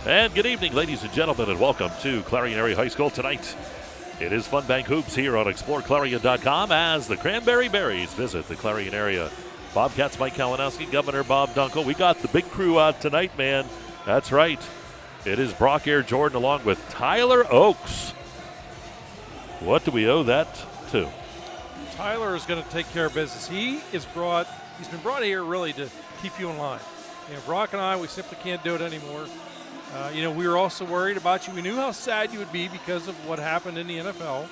And good evening, ladies and gentlemen, and welcome to Clarion Area High School tonight. It is Fun Bank Hoops here on exploreClarion.com as the Cranberry Berries visit the Clarion Area Bobcats. Mike Kalinowski, Governor Bob Dunkle. We got the big crew out tonight, man. That's right. It is Brock Air Jordan along with Tyler Oakes. What do we owe that to? Tyler is going to take care of business. He's been brought here really to keep you in line. Brock and I, we simply can't do it anymore. We were also worried about you. We knew how sad you would be because of what happened in the NFL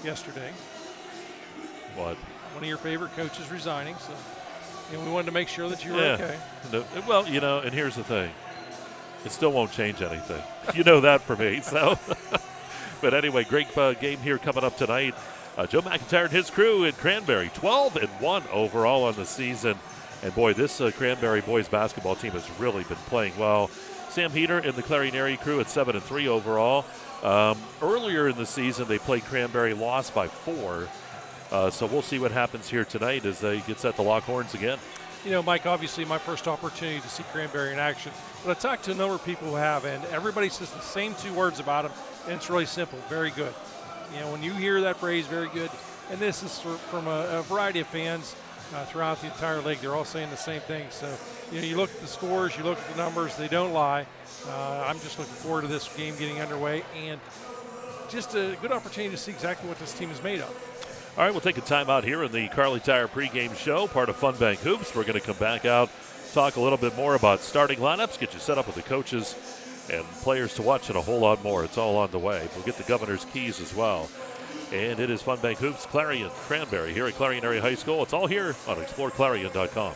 yesterday. What? One of your favorite coaches resigning. So, we wanted to make sure that you were okay. No, well, and here's the thing. It still won't change anything. You know that for me. So, but anyway, great game here coming up tonight. Joe McIntyre and his crew in Cranberry, 12-1 overall on the season. And boy, this Cranberry boys basketball team has really been playing well. Sam Heater and the Clarion Area crew at 7-3 overall. Earlier in the season, they played Cranberry, lost by 4. So we'll see what happens here tonight as they get set to lock horns again. Mike, obviously my first opportunity to see Cranberry in action. But I talked to a number of people who have, and everybody says the same 2 words about him, and it's really simple, very good. When you hear that phrase, very good, and this is from a variety of fans throughout the entire league. They're all saying the same thing. So, you look at the scores, you look at the numbers, they don't lie. I'm just looking forward to this game getting underway, and just a good opportunity to see exactly what this team is made of. All right, we'll take a time out here in the Carly Tire pregame show, part of Fun Bank Hoops. We're going to come back out, talk a little bit more about starting lineups, get you set up with the coaches and players to watch, and a whole lot more. It's all on the way. We'll get the governor's keys as well. And it is Fun Bank Hoops, Clarion, Cranberry, here at Clarion Area High School. It's all here on exploreClarion.com.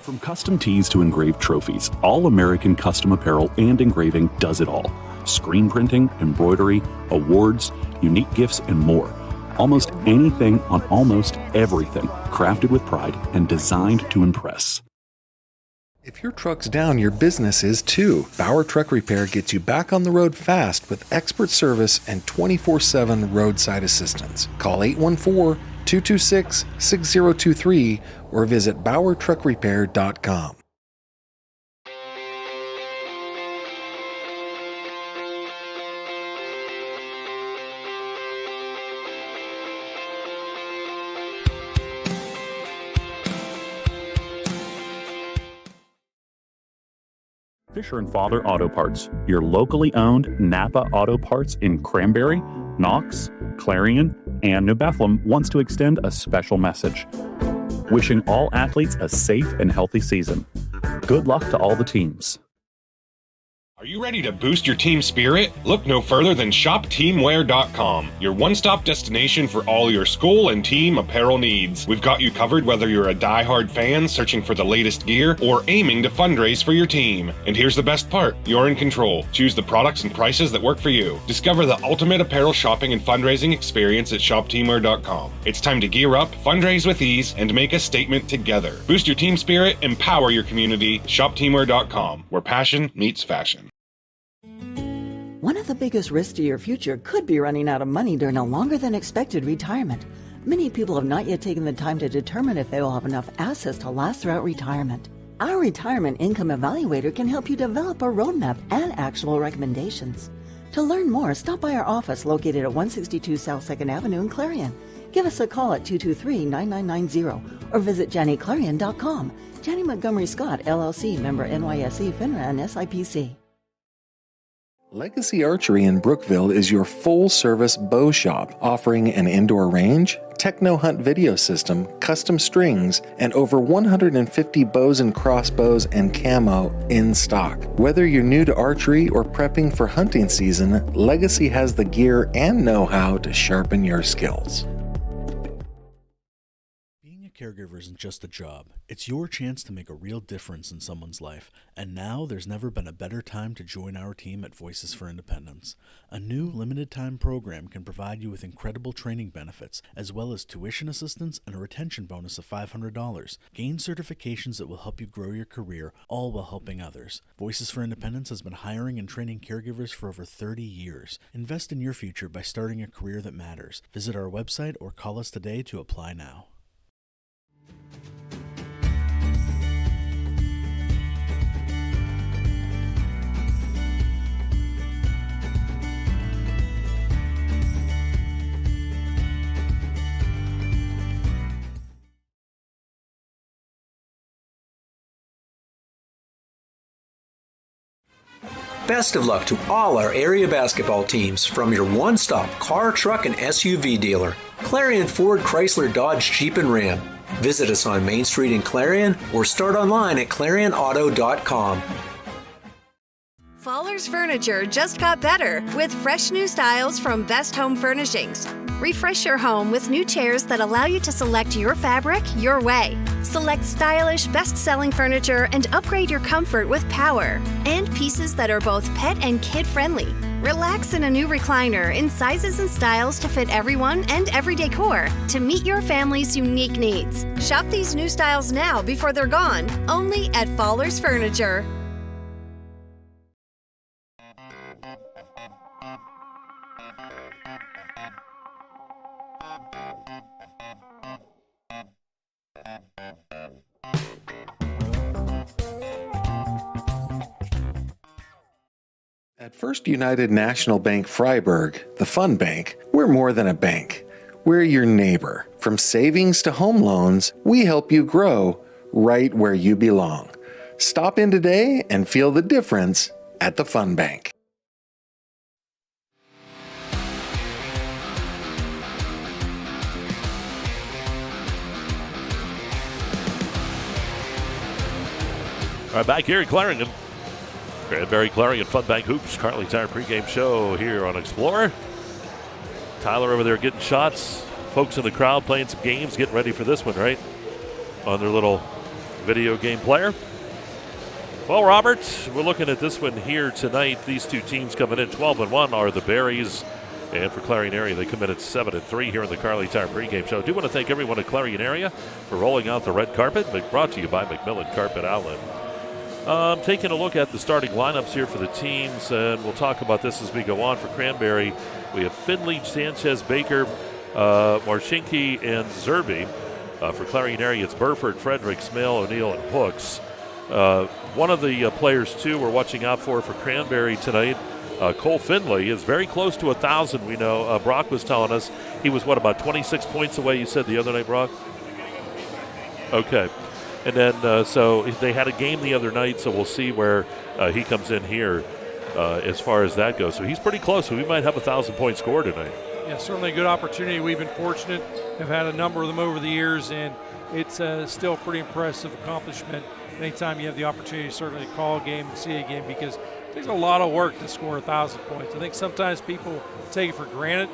From custom tees to engraved trophies, All-American Custom Apparel and Engraving does it all. Screen printing, embroidery, awards, unique gifts, and more. Almost anything on almost everything, crafted with pride and designed to impress. If your truck's down, your business is too. Bauer Truck Repair gets you back on the road fast with expert service and 24/7 roadside assistance. Call 814-226-6023 or visit exploreClarion.com. Fisher & Father Auto Parts, your locally owned Napa Auto Parts in Cranberry, Knox, Clarion, and New Bethlehem wants to extend a special message. Wishing all athletes a safe and healthy season. Good luck to all the teams. Are you ready to boost your team spirit? Look no further than shopteamwear.com, your one-stop destination for all your school and team apparel needs. We've got you covered whether you're a die-hard fan searching for the latest gear or aiming to fundraise for your team. And here's the best part, you're in control. Choose the products and prices that work for you. Discover the ultimate apparel shopping and fundraising experience at shopteamwear.com. It's time to gear up, fundraise with ease, and make a statement together. Boost your team spirit, empower your community. Shopteamwear.com, where passion meets fashion. One of the biggest risks to your future could be running out of money during a longer than expected retirement. Many people have not yet taken the time to determine if they will have enough assets to last throughout retirement. Our Retirement Income Evaluator can help you develop a roadmap and actionable recommendations. To learn more, stop by our office located at 162 South 2nd Avenue in Clarion. Give us a call at 223-9990 or visit JannyClarion.com. Janney Montgomery Scott, LLC, member NYSE, FINRA, and SIPC. Legacy Archery in Brookville is your full-service bow shop, offering an indoor range, techno hunt video system, custom strings, and over 150 bows and crossbows and camo in stock. Whether you're new to archery or prepping for hunting season, Legacy has the gear and know-how to sharpen your skills. Caregiver isn't just a job. It's your chance to make a real difference in someone's life. And now there's never been a better time to join our team at Voices for Independence. A new limited-time program can provide you with incredible training benefits, as well as tuition assistance and a retention bonus of $500. Gain certifications that will help you grow your career, all while helping others. Voices for Independence has been hiring and training caregivers for over 30 years. Invest in your future by starting a career that matters. Visit our website or call us today to apply now. Best of luck to all our area basketball teams from your one-stop car, truck, and SUV dealer, Clarion Ford, Chrysler, Dodge, Jeep, and Ram. Visit us on Main Street in Clarion or start online at ClarionAuto.com. Fallers Furniture just got better with fresh new styles from Best Home Furnishings. Refresh your home with new chairs that allow you to select your fabric your way. Select stylish, best-selling furniture and upgrade your comfort with power. And pieces that are both pet and kid-friendly. Relax in a new recliner in sizes and styles to fit everyone and every decor to meet your family's unique needs. Shop these new styles now before they're gone, only at Fallers Furniture. At First United National Bank Freiburg, the Fun Bank, we're more than a bank. We're your neighbor. From savings to home loans, we help you grow right where you belong. Stop in today and feel the difference at the Fun Bank. All right, back here at Clarion. Cranberry Clarion Fun Bank Hoops, Carly Tire pregame show here on Explorer. Tyler over there getting shots. Folks in the crowd playing some games, getting ready for this one, right? On their little video game player. Well, Robert, we're looking at this one here tonight. These two teams coming in 12-1 are the Berries. And for Clarion Area, they come in at 7-3 here on the Carly Tire pregame show. I do want to thank everyone at Clarion Area for rolling out the red carpet. Brought to you by McMillan Carpet Outlet. Taking a look at the starting lineups here for the teams, and we'll talk about this as we go on. For Cranberry, we have Finley, Sanchez, Baker, Marshinki, and Zerby. For Clarion Area, it's Burford, Frederick, Smale, O'Neill, and Hooks. One of the players, too, we're watching out for Cranberry tonight, Cole Finley, is very close to 1,000, we know. Brock was telling us he was, about 26 points away, you said the other night, Brock? Okay. And then, so they had a game the other night, so we'll see where he comes in here as far as that goes. So he's pretty close, so we might have a 1,000-point score tonight. Yeah, certainly a good opportunity. We've been fortunate, have had a number of them over the years, and it's still a pretty impressive accomplishment anytime you have the opportunity certainly to call a game and see a game, because it takes a lot of work to score 1,000 points. I think sometimes people take it for granted,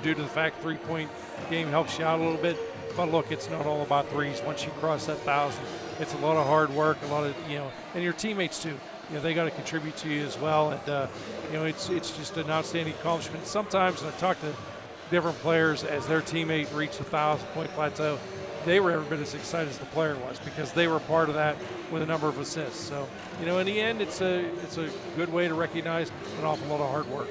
due to the fact three-point game helps you out a little bit. But look, it's not all about threes. Once you cross that 1,000, it's a lot of hard work, a lot of, and your teammates too. They got to contribute to you as well. And, it's just an outstanding accomplishment. Sometimes when I talk to different players as their teammate reached the 1,000-point plateau, they were every bit as excited as the player was, because they were part of that with a number of assists. So, in the end, it's a good way to recognize an awful lot of hard work.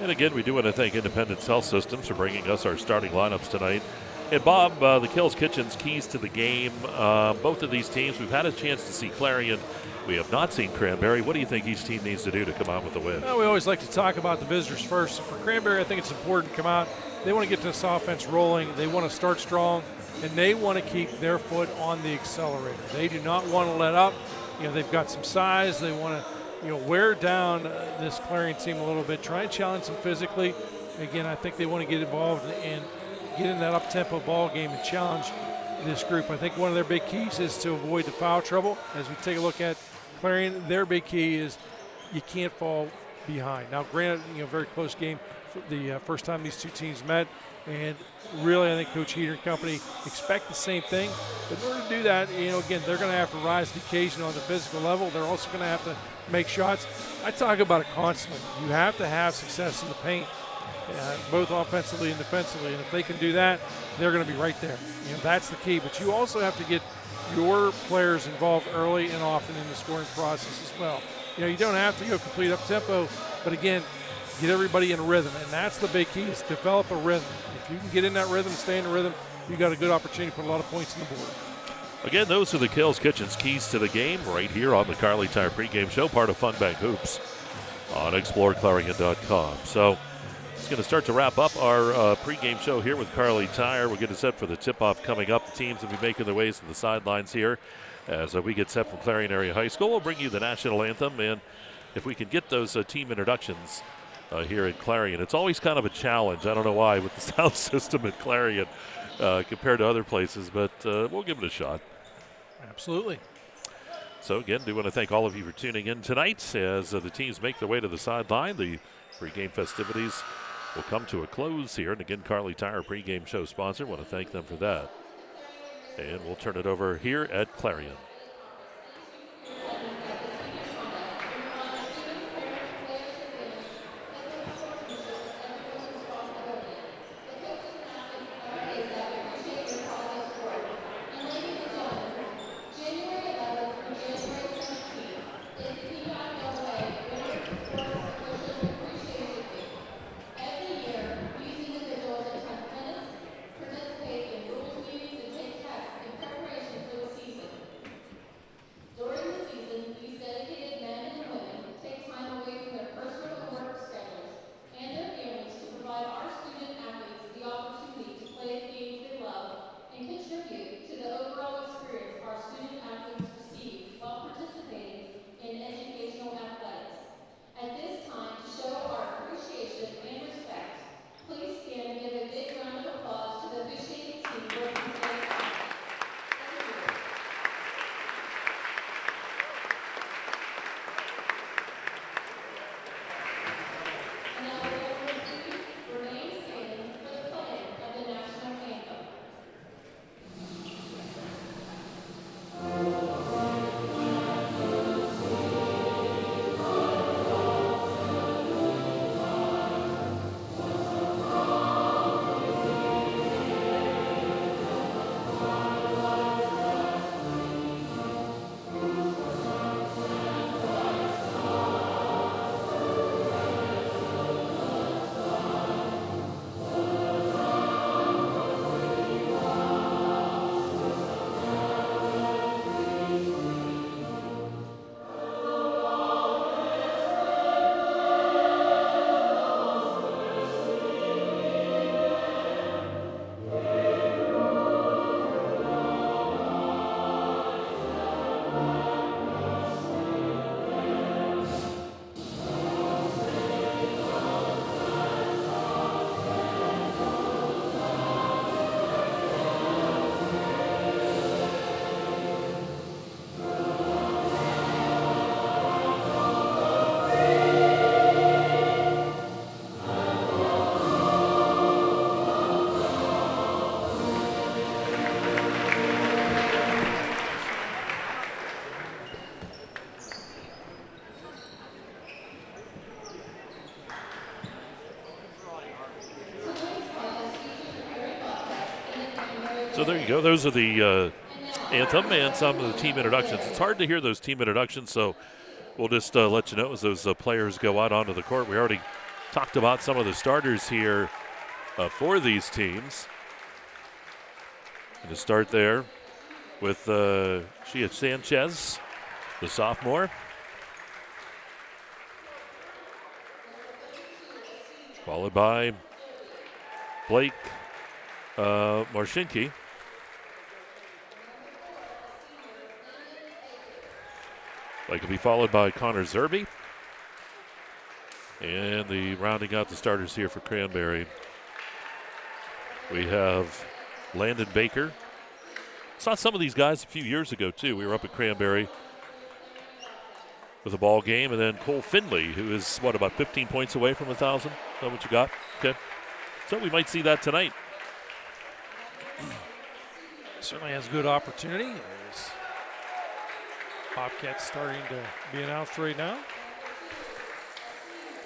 And again, we do want to thank Independence Health Systems for bringing us our starting lineups tonight. And Bob, the Kills Kitchen's keys to the game. Both of these teams, we've had a chance to see Clarion. We have not seen Cranberry. What do you think each team needs to do to come out with a win? Well, we always like to talk about the visitors first. For Cranberry, I think it's important to come out. They want to get this offense rolling. They want to start strong, and they want to keep their foot on the accelerator. They do not want to let up. They've got some size. They want to, wear down this Clarion team a little bit, try and challenge them physically. Again, I think they want to get involved and get in that up-tempo ball game and challenge this group. I think one of their big keys is to avoid the foul trouble. As we take a look at Clarion, their big key is you can't fall behind. Now, granted, very close game the first time these two teams met, and really I think Coach Heater and company expect the same thing. But in order to do that, again, they're going to have to rise to the occasion on the physical level. They're also going to have to make shots. I talk about it constantly. You have to have success in the paint. Both offensively and defensively, and if they can do that, they're going to be right there. That's the key. But you also have to get your players involved early and often in the scoring process as well. You don't have to go complete up tempo, but again, get everybody in a rhythm, and that's the big key, is develop a rhythm. If you can get in that rhythm, stay in the rhythm, you got a good opportunity to put a lot of points on the board. Again, those are the Kills Kitchen's keys to the game right here on the Carly Tire pregame show, part of Fun Bank Hoops on exploreClarion.com. So it's going to start to wrap up our pregame show here with Carly Tire. We're getting set for the tip-off coming up. The teams will be making their ways to the sidelines here as we get set from Clarion Area High School. We'll bring you the national anthem and if we can get those team introductions here at Clarion. It's always kind of a challenge. I don't know why with the sound system at Clarion compared to other places, but we'll give it a shot. Absolutely. So, again, do want to thank all of you for tuning in tonight as the teams make their way to the sideline. The pregame festivities will come to a close here. And, again, Carly Tire, pregame show sponsor. Want to thank them for that. And we'll turn it over here at Clarion. So there you go. Those are the anthem and some of the team introductions. It's hard to hear those team introductions, so we'll just let you know as those players go out onto the court. We already talked about some of the starters here for these teams. And to start there with Shia Sanchez, the sophomore. Followed by Blake Marshinki. Blake will be followed by Connor Zerby. And the rounding out the starters here for Cranberry, we have Landon Baker. Saw some of these guys a few years ago, too. We were up at Cranberry with a ball game. And then Cole Finley, who is, what, about 15 points away from 1,000? Is that what you got? Okay. So we might see that tonight. Certainly has good opportunity. There's Bobcats starting to be announced right now.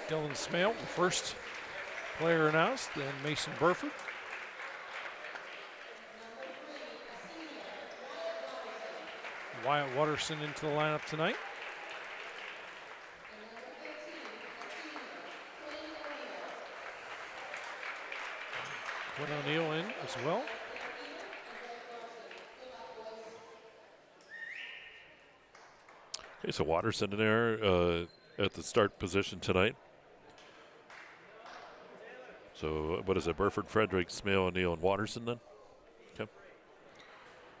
Dylan Smale, the first player announced, then Mason Burford. Wyatt Watterson into the lineup tonight. Quinn O'Neill in as well. Okay, so Watterson in there at the start position tonight. So what is it? Burford, Frederick, Smale, O'Neill, and Watterson then? Okay.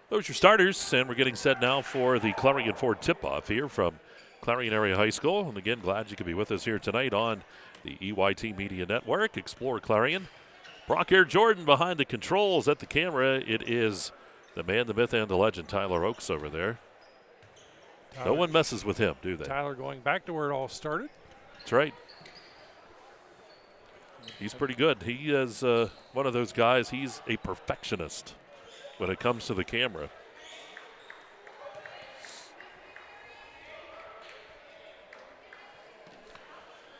Those are your starters, and we're getting set now for the Clarion Ford tip-off here from Clarion Area High School. And again, glad you could be with us here tonight on the EYT Media Network. Explore Clarion. Brock Air Jordan behind the controls at the camera. It is the man, the myth, and the legend, Tyler Oakes over there. No one messes with him, do they? Tyler going back to where it all started. That's right. He's pretty good. He is one of those guys, he's a perfectionist when it comes to the camera.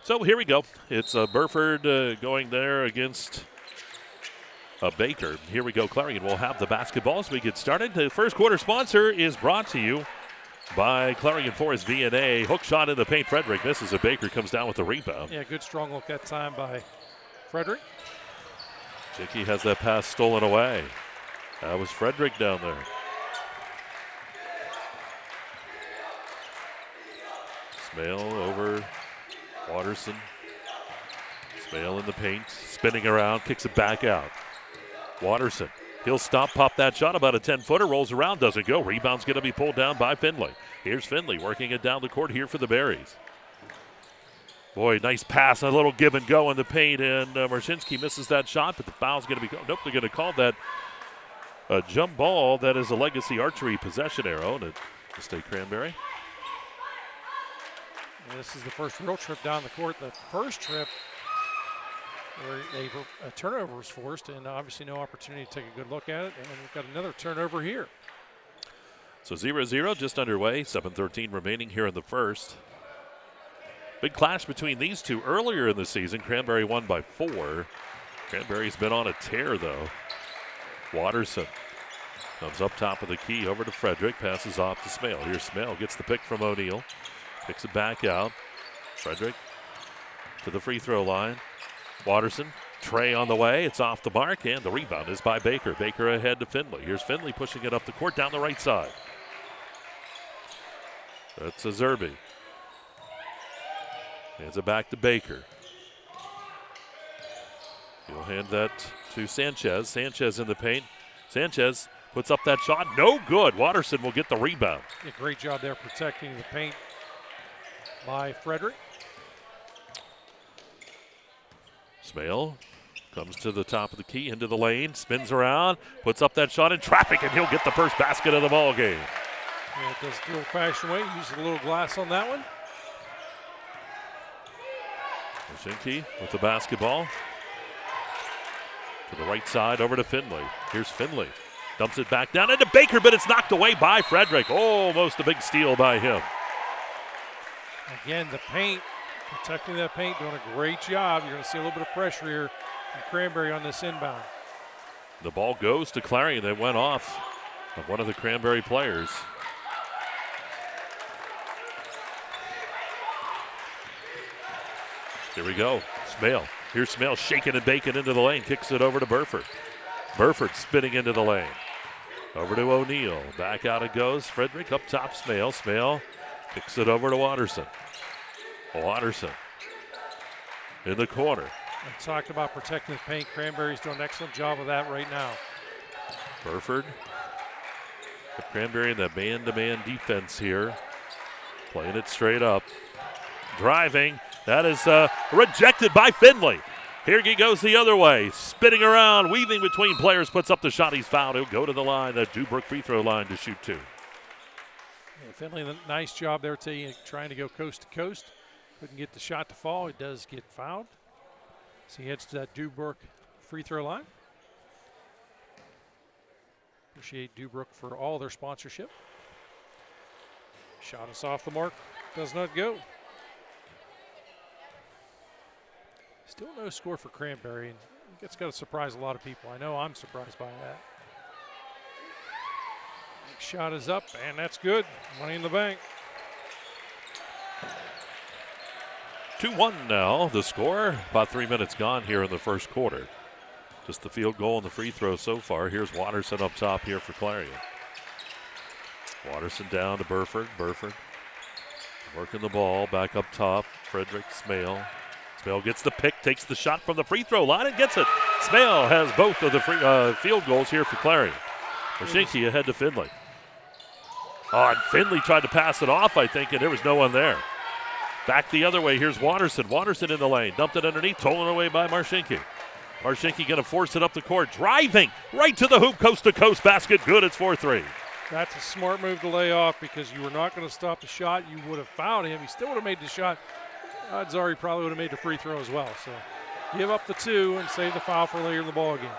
So here we go. It's Burford going there against Baker. Here we go. Clarion will have the basketball as we get started. The first quarter sponsor is brought to you by Clarion Forest V&A. Hook shot in the paint. Frederick misses it. Baker comes down with the rebound. Yeah, good strong look that time by Frederick. Jinky has that pass stolen away. That was Frederick down there. Smale over Watterson. Smale in the paint. Spinning around. Kicks it back out. Watterson. He'll stop, pop that shot, about a 10-footer, rolls around, doesn't go. Rebound's going to be pulled down by Finley. Here's Finley working it down the court here for the Berries. Boy, nice pass, a little give and go in the paint, and Marcinski misses that shot, but the foul's going to be, nope, they're going to call that a jump ball. That is a Legacy Archery possession arrow to State Cranberry. And this is the first real trip down the court. The first trip, where a turnover was forced, and obviously no opportunity to take a good look at it. And we've got another turnover here. So 0-0 just underway. 7:13 remaining here in the first. Big clash between these two earlier in the season. Cranberry won by 4. Cranberry's been on a tear, though. Watterson comes up top of the key over to Frederick. Passes off to Smale. Here's Smale. Gets the pick from O'Neal. Picks it back out. Frederick to the free throw line. Watterson, Trey on the way. It's off the mark, and the rebound is by Baker. Baker ahead to Finley. Here's Finley pushing it up the court down the right side. That's a Zerby. Hands it back to Baker. He'll hand that to Sanchez. Sanchez in the paint. Sanchez puts up that shot. No good. Watterson will get the rebound. Yeah, great job there protecting the paint by Frederick. Smale comes to the top of the key, into the lane, spins around, puts up that shot in traffic, and he'll get the first basket of the ball game. Yeah, it does the old-fashioned way. Use a little glass on that one. Marcinski with the basketball. To the right side, over to Finley. Here's Finley. Dumps it back down into Baker, but it's knocked away by Frederick. Almost a big steal by him. Again, the paint, protecting that paint, doing a great job. You're going to see a little bit of pressure here from Cranberry on this inbound. The ball goes to Clarion. They went off of one of the Cranberry players. Here we go. Smale. Here's Smale shaking and baking into the lane. Kicks it over to Burford. Burford spinning into the lane. Over to O'Neal. Back out it goes. Frederick up top. Smale. Smale kicks it over to Watterson. Watterson in the corner. I talked about protecting the paint. Cranberry's doing an excellent job of that right now. Burford. The Cranberry in that man-to-man defense here. Playing it straight up. Driving. That is rejected by Finley. Here he goes the other way. Spinning around, weaving between players, puts up the shot. He's fouled. He'll go to the line, that Dubrook free throw line to shoot 2. Yeah, Finley, nice job there trying to go coast to coast. Couldn't get the shot to fall. He does get fouled. So he heads to that Dubrook free throw line. Appreciate Dubrook for all their sponsorship. Shot us off the mark. Does not go. Still no score for Cranberry, and it's got to surprise a lot of people. I know I'm surprised by that. Next shot is up, and that's good. Money in the bank. 2-1 now, the score. About 3 minutes gone here in the first quarter. Just the field goal and the free throw so far. Here's Watterson up top here for Clarion. Watterson down to Burford. Burford working the ball back up top. Frederick Smale. Smale gets the pick, takes the shot from the free throw line and gets it. Smale has both of the field goals here for Clarion. Marcinski ahead to Finley. Oh, and Finley tried to pass it off, I think, and there was no one there. Back the other way. Here's Watterson. Watterson in the lane. Dumped it underneath. Stolen away by Marshinki. Marshinki going to force it up the court. Driving right to the hoop. Coast-to-coast basket. Good. It's 4-3. That's a smart move to lay off because you were not going to stop the shot. You would have fouled him. He still would have made the shot. Odds are he probably would have made the free throw as well. So give up the 2 and save the foul for later in the ball game.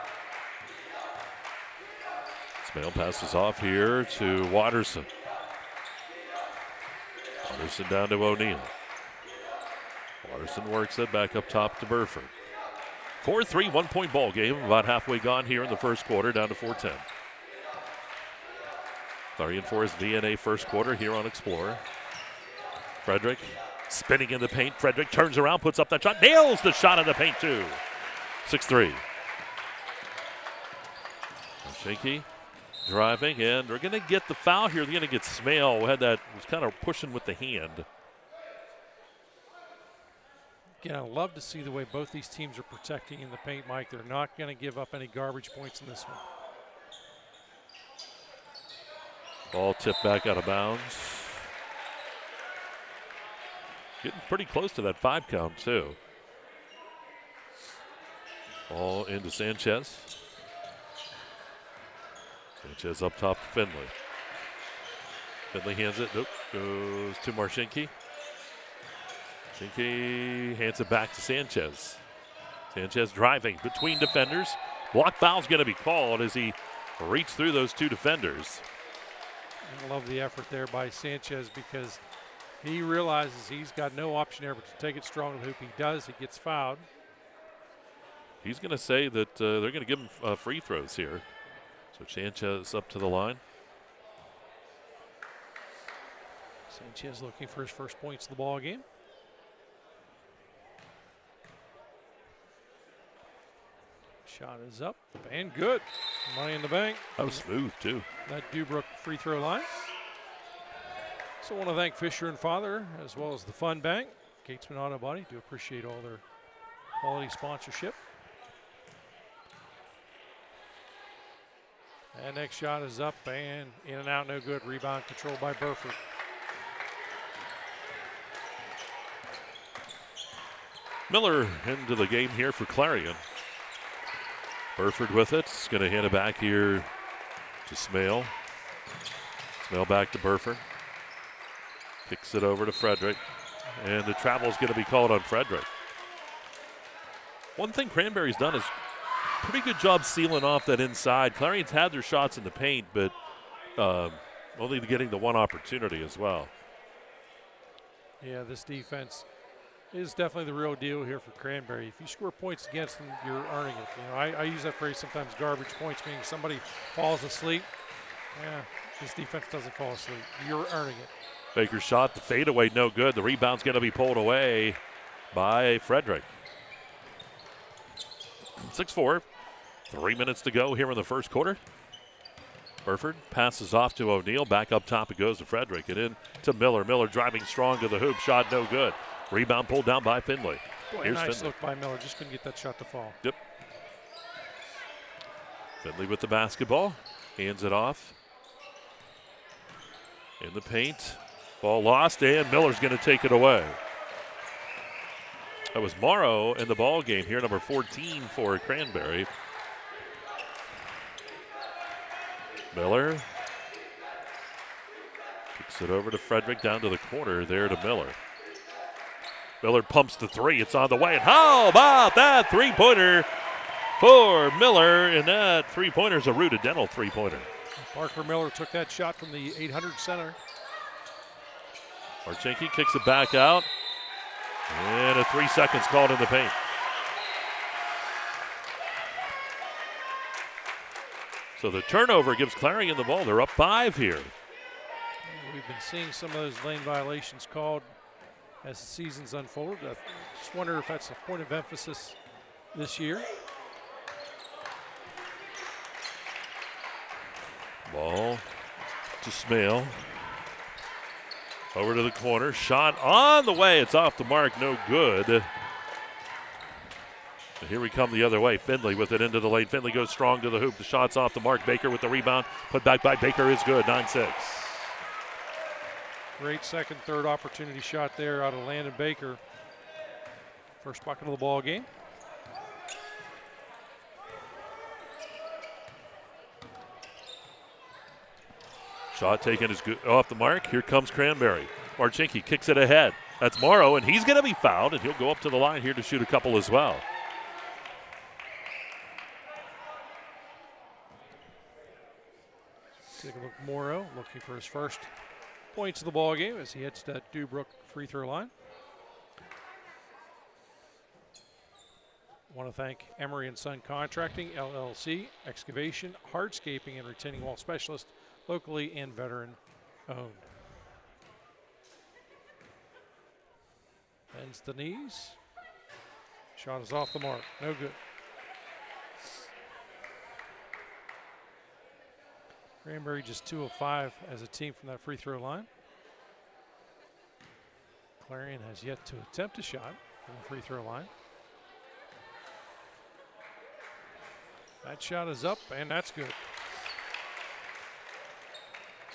Smale passes off here to Watterson. Watterson down to O'Neal. Watterson works it back up top to Burford. 4-3, 1-point ball game. About halfway gone here in the first quarter, down to 4:10. Clarion Forest VNA first quarter here on Explorer. Frederick spinning in the paint. Frederick turns around, puts up that shot, nails the shot in the paint too. 6-3. Shaky driving, and they're going to get the foul here. They're going to get Smale, who had that, was kind of pushing with the hand. Again, I love to see the way both these teams are protecting in the paint, Mike. They're not going to give up any garbage points in this one. Ball tipped back out of bounds. Getting pretty close to that 5 count, too. Ball into Sanchez. Sanchez up top to Finley. Finley hands it. Nope. Goes to Marshinki. Marshinki hands it back to Sanchez. Sanchez driving between defenders. Block foul's going to be called as he reached through those 2 defenders. I love the effort there by Sanchez because he realizes he's got no option there but to take it strong to the hoop. He does. He gets fouled. He's going to say that they're going to give him free throws here. So Sanchez up to the line. Sanchez looking for his first points of the ball game. Shot is up and good. Money in the bank. That was smooth, too. That Dubrook free throw line. So I want to thank Fisher and Father as well as the Fun Bank. Gatesman Auto Body. Do appreciate all their quality sponsorship. And next shot is up and in and out, no good. Rebound controlled by Burford. Miller into the game here for Clarion. Burford with it. He's going to hand it back here to Smale. Smale back to Burford. Kicks it over to Frederick. And the travel is going to be called on Frederick. One thing Cranberry's done is pretty good job sealing off that inside. Clarion's had their shots in the paint, but only getting the one opportunity as well. Yeah, this defense is definitely the real deal here for Cranberry. If you score points against them, you're earning it. You know, I use that phrase sometimes, garbage points, meaning somebody falls asleep. Yeah, this defense doesn't fall asleep. You're earning it. Baker's shot, the fadeaway, no good. The rebound's going to be pulled away by Frederick. 6-4. 3 minutes to go here in the first quarter. Burford passes off to O'Neal. Back up top it goes to Frederick. And in to Miller. Miller driving strong to the hoop. Shot no good. Rebound pulled down by Finley. Boy, Here's nice Finley. look by Miller. Just couldn't get that shot to fall. Yep. Finley with the basketball. Hands it off. In the paint. Ball lost, and Miller's going to take it away. That was Morrow in the ball game here, number 14 for Cranberry. Miller kicks it over to Frederick, down to the corner there to Miller. Miller pumps the 3. It's on the way. And how about that three-pointer for Miller? And that three-pointer is a Ruta Dental three-pointer. Parker Miller took that shot from the 800 center. Marchenki kicks it back out. And a 3 seconds called in the paint. So the turnover gives Clarion the ball. They're up 5 here. We've been seeing some of those lane violations called as the season's unfolded. I just wonder if that's a point of emphasis this year. Ball to Smale. Over to the corner. Shot on the way. It's off the mark. No good. And here we come the other way. Finley with it into the lane. Finley goes strong to the hoop. The shot's off the mark. Baker with the rebound. Put back by Baker is good. 9-6. Great second, third opportunity shot there out of Landon Baker. First bucket of the ball game. Shot taken is good off the mark. Here comes Cranberry. Marchinke kicks it ahead. That's Morrow, and he's going to be fouled, and he'll go up to the line here to shoot a couple as well. Take a look at Morrow, looking for his first points of the ball game as he hits that Dubrook free throw line. Want to thank Emery & Son Contracting, LLC, excavation, hardscaping, and retaining wall specialist, locally and veteran owned. Bends the knees. Shot is off the mark. No good. Cranberry just 2 of 5 as a team from that free throw line. Clarion has yet to attempt a shot from the free throw line. That shot is up, and that's good.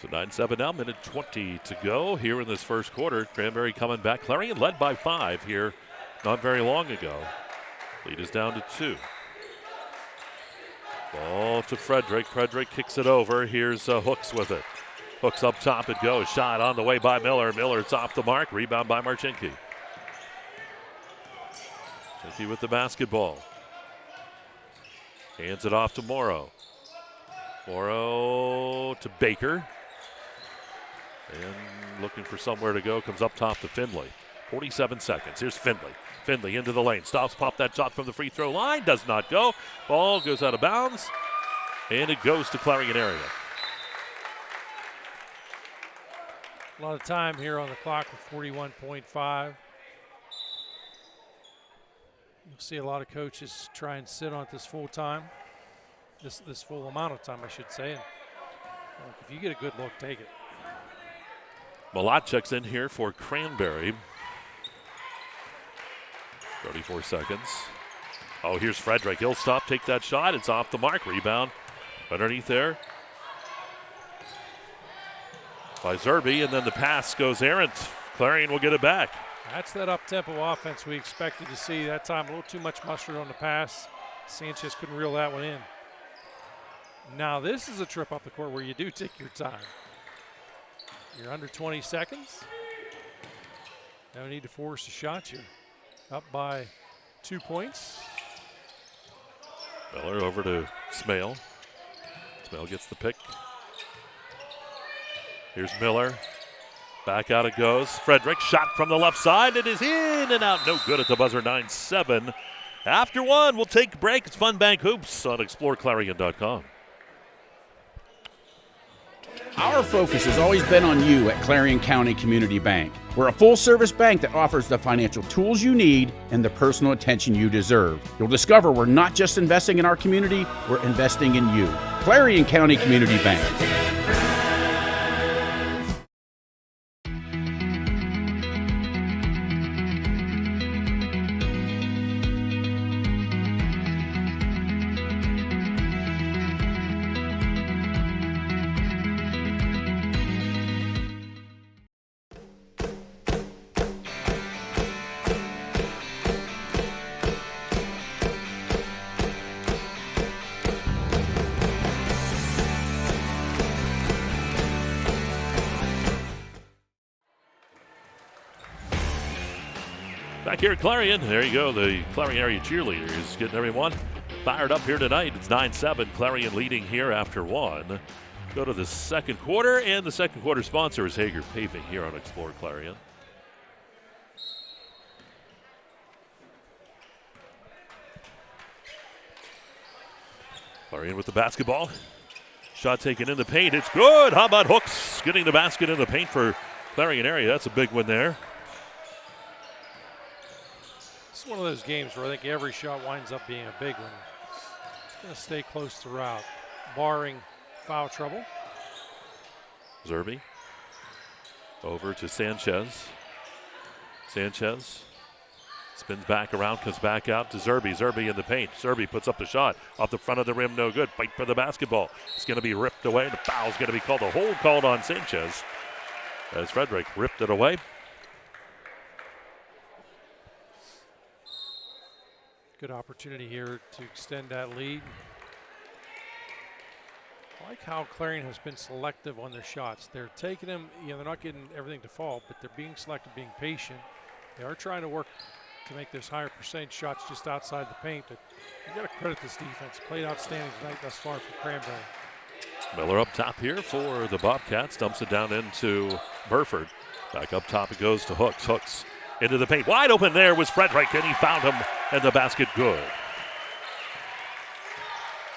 So 9-7 now, minute 20 to go here in this first quarter. Cranberry coming back. Clarion led by 5 here not very long ago. Lead is down to 2. Ball to Frederick. Frederick kicks it over. Here's Hooks with it. Hooks up top, it goes. Shot on the way by Miller. Miller's off the mark. Rebound by Marchinke. Marchinke with the basketball. Hands it off to Morrow. Morrow to Baker. And looking for somewhere to go. Comes up top to Finley. 47 seconds. Here's Finley. Finley into the lane. Stops, pop that shot from the free throw line. Does not go. Ball goes out of bounds. And it goes to Clarion Area. A lot of time here on the clock with 41.5. You'll see a lot of coaches try and sit on it this full time. This full amount of time, I should say. And if you get a good look, take it. Malott checks in here for Cranberry. 34 seconds. Oh, here's Frederick. He'll stop, take that shot. It's off the mark. Rebound underneath there by Zerby, and then the pass goes errant. Clarion will get it back. That's that up-tempo offense we expected to see. That time a little too much mustard on the pass. Sanchez couldn't reel that one in. Now this is a trip up the court where you do take your time. You're under 20 seconds. No need to force a shot. You're up by 2 points. Miller over to Smale. Smale gets the pick. Here's Miller. Back out it goes. Frederick shot from the left side. It is in and out. No good at the buzzer. 9-7. After one, we'll take a break. It's Fun Bank Hoops on exploreClarion.com. Our focus has always been on you at Clarion County Community Bank. We're a full-service bank that offers the financial tools you need and the personal attention you deserve. You'll discover we're not just investing in our community, we're investing in you. Clarion County Community Bank. Back here at Clarion, there you go. The Clarion Area cheerleaders getting everyone fired up here tonight. It's 9-7. Clarion leading here after one. Go to the second quarter, and the second quarter sponsor is Hager Paving here on Explore Clarion. Clarion with the basketball. Shot taken in the paint. It's good. How about Hooks getting the basket in the paint for Clarion Area? That's a big one there. It's one of those games where I think every shot winds up being a big one. It's going to stay close throughout, barring foul trouble. Zerby over to Sanchez. Sanchez spins back around, comes back out to Zerby. Zerby in the paint. Zerby puts up the shot off the front of the rim, no good. Fight for the basketball. It's going to be ripped away. The foul's going to be called. A hold called on Sanchez. as Frederick ripped it away. Good opportunity here to extend that lead. I like how Clarion has been selective on their shots. They're taking them, they're not getting everything to fall, but they're being selective, being patient. They are trying to work to make those higher percentage shots just outside the paint, but you got to credit this defense. Played outstanding tonight thus far for Cranberry. Miller up top here for the Bobcats. Dumps it down into Burford. Back up top it goes to Hooks. Hooks into the paint. Wide open there was Frederick, and he found him, and the basket good.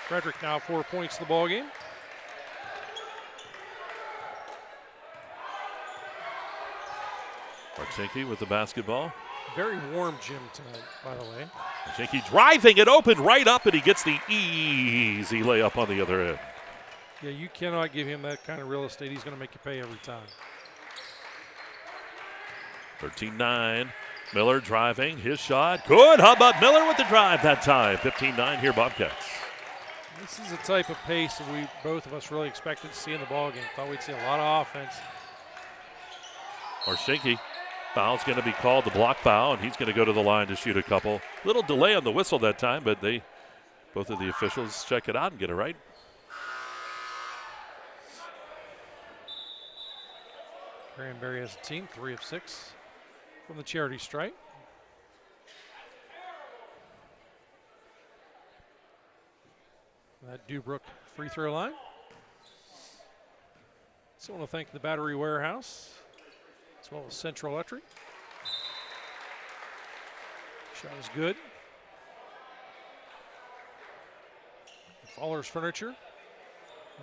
Frederick now 4 points in the ball game. Marchinki with the basketball. Very warm gym tonight, by the way. Marchinki driving it open right up, and he gets the easy layup on the other end. Yeah, you cannot give him that kind of real estate. He's going to make you pay every time. 13-9. Miller driving. His shot. Good. How about Miller with the drive that time? 15-9 here, Bobcats. This is the type of pace that we both of us really expected to see in the ballgame. Thought we'd see a lot of offense. Marchinki. Foul's going to be called, the block foul, and he's going to go to the line to shoot a couple. Little delay on the whistle that time, but both of the officials check it out and get it right. Cranberry as a team, 3 of 6 from the charity stripe. That Dubrook free throw line. So I want to thank the Battery Warehouse, as well as Central Electric. Shot is good. Fowler's Furniture,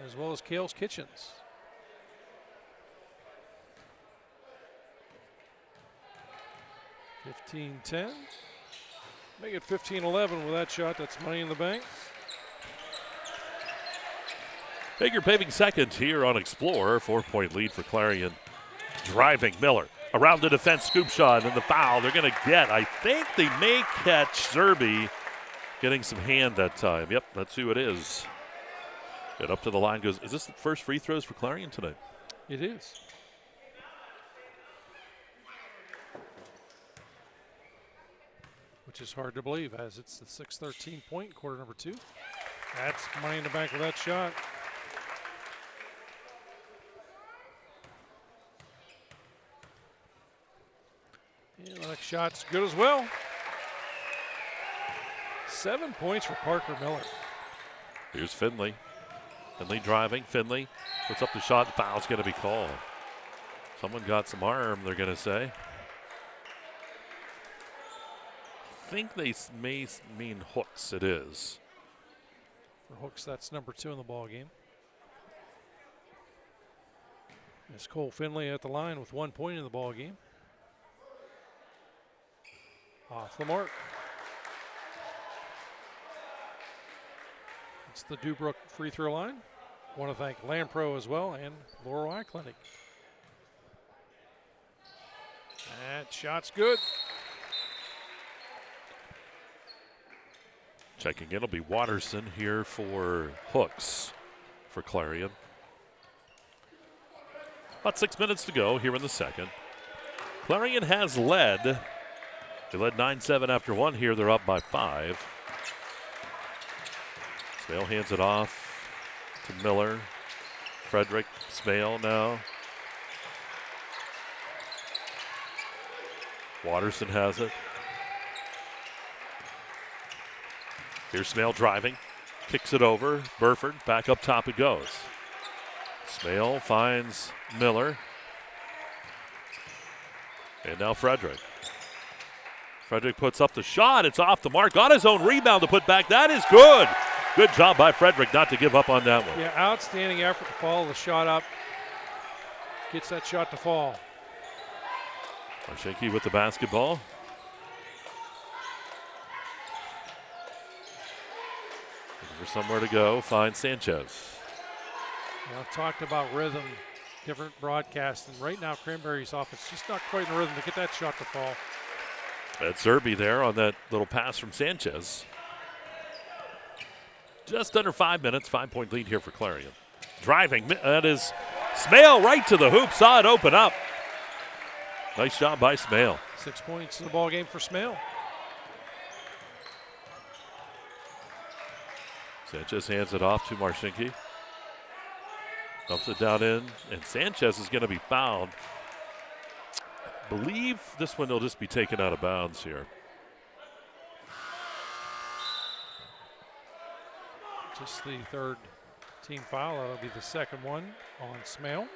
as well as Kale's Kitchens. (15-10). Make it 15-11 with that shot. That's money in the bank. Baker paving second here on Explorer. 4-point lead for Clarion. Driving Miller around the defense, scoop shot, and the foul they're going to get. I think they may catch Zerby getting some hand that time. Yep, that's who it is. Get up to the line goes. Is this the first free throws for Clarion tonight? It is. Which is hard to believe, as it's the 6-13 point, quarter number 2. That's money in the bank with that shot. And the next shot's good as well. 7 points for Parker Miller. Here's Finley. Finley driving. Finley puts up the shot. The foul's going to be called. Someone got some arm, they're going to say. I think they may mean Hooks. It is. For Hooks, that's number 2 in the ball game. It's Cole Finley at the line with 1 point in the ball game. Off the mark. It's the Dubrook free throw line. Want to thank Lampro as well and Laurel Eye Clinic. That shot's good. Checking in will be Watterson here for Hooks for Clarion. About 6 minutes to go here in the second. Clarion has led. They led 9-7 after 1 here. They're up by 5. Smale hands it off to Miller. Frederick, Smale now. Watterson has it. Here's Smale driving. Kicks it over. Burford, back up top it goes. Smale finds Miller. And now Frederick. Frederick puts up the shot. It's off the mark. Got his own rebound to put back. That is good. Good job by Frederick not to give up on that one. Yeah, outstanding effort to follow the shot up. Gets that shot to fall. Marchinki with the basketball. Looking for somewhere to go. Finds Sanchez. I've talked about rhythm, different broadcasts, and right now Cranberry's offense just not quite in rhythm to get that shot to fall. That's Zerby there on that little pass from Sanchez. Just under 5 minutes, 5-point lead here for Clarion. Driving, that is Smale right to the hoop, saw it open up. Nice job by Smale. 6 points in the ball game for Smale. Sanchez hands it off to Marcinke. Dumps it down in, and Sanchez is going to be fouled. I believe this one will just be taken out of bounds here. Just the third team foul. That'll be the second one on Smale.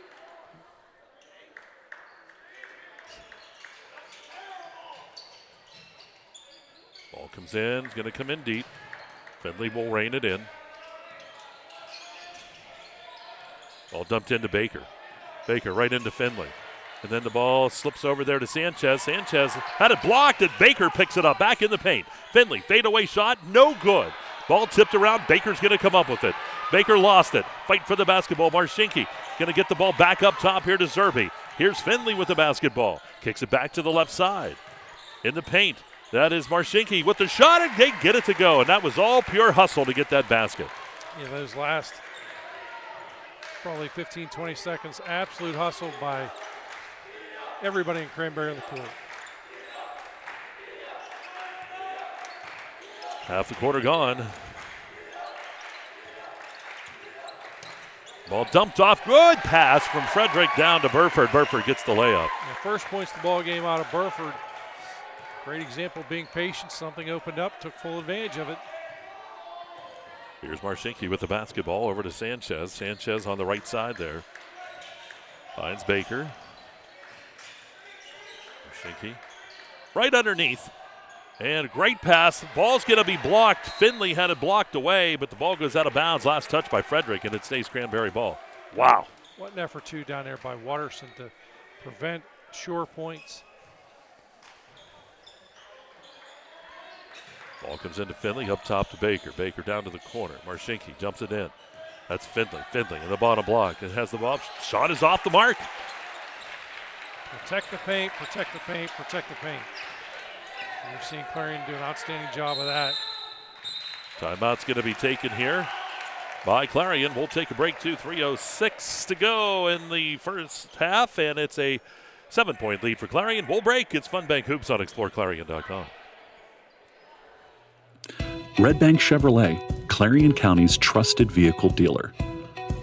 Ball comes in, going to come in deep. Finley will rein it in. Ball dumped into Baker. Baker right into Finley. And then the ball slips over there to Sanchez. Sanchez had it blocked, and Baker picks it up back in the paint. Finley, fadeaway shot, no good. Ball tipped around. Baker's going to come up with it. Baker lost it. Fight for the basketball. Marcinke going to get the ball back up top here to Zerbe. Here's Finley with the basketball. Kicks it back to the left side. In the paint, that is Marcinke with the shot, and they get it to go. And that was all pure hustle to get that basket. Yeah, those last probably 15, 20 seconds, absolute hustle by everybody in Cranberry on the court. Half the quarter gone. Ball dumped off. Good pass from Frederick down to Burford. Burford gets the layup. The first points the ball game out of Burford. Great example of being patient. Something opened up, took full advantage of it. Here's Marcinke with the basketball over to Sanchez. Sanchez on the right side there. Finds Baker. Marcinke right underneath. And a great pass. The ball's going to be blocked. Finley had it blocked away, but the ball goes out of bounds. Last touch by Frederick, and it stays Cranberry ball. Wow. What an effort, too, down there by Watterson to prevent sure points. Ball comes into Finley, up top to Baker. Baker down to the corner. Marcinke jumps it in. That's Finley. Finley in the bottom block. It has the ball. Shot is off the mark. Protect the paint, protect the paint, protect the paint. And you're seeing Clarion do an outstanding job of that. Timeout's going to be taken here by Clarion. We'll take a break too. 3:06 to go in the first half, and it's a 7-point lead for Clarion. We'll break. It's Fun Bank Hoops on exploreClarion.com. Red Bank Chevrolet, Clarion County's trusted vehicle dealer.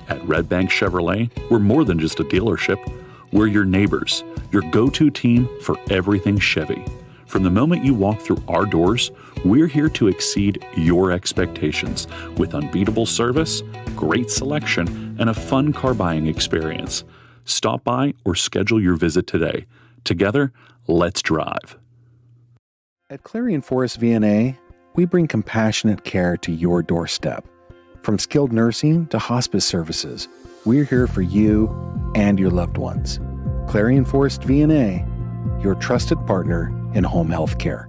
At Red Bank Chevrolet, we're more than just a dealership. We're your neighbors, your go-to team for everything Chevy. From the moment you walk through our doors, we're here to exceed your expectations with unbeatable service, great selection, and a fun car buying experience. Stop by or schedule your visit today. Together, let's drive. At Clarion Forest VNA, we bring compassionate care to your doorstep. From skilled nursing to hospice services, we're here for you and your loved ones. Clarion Forest VNA, your trusted partner in home health care.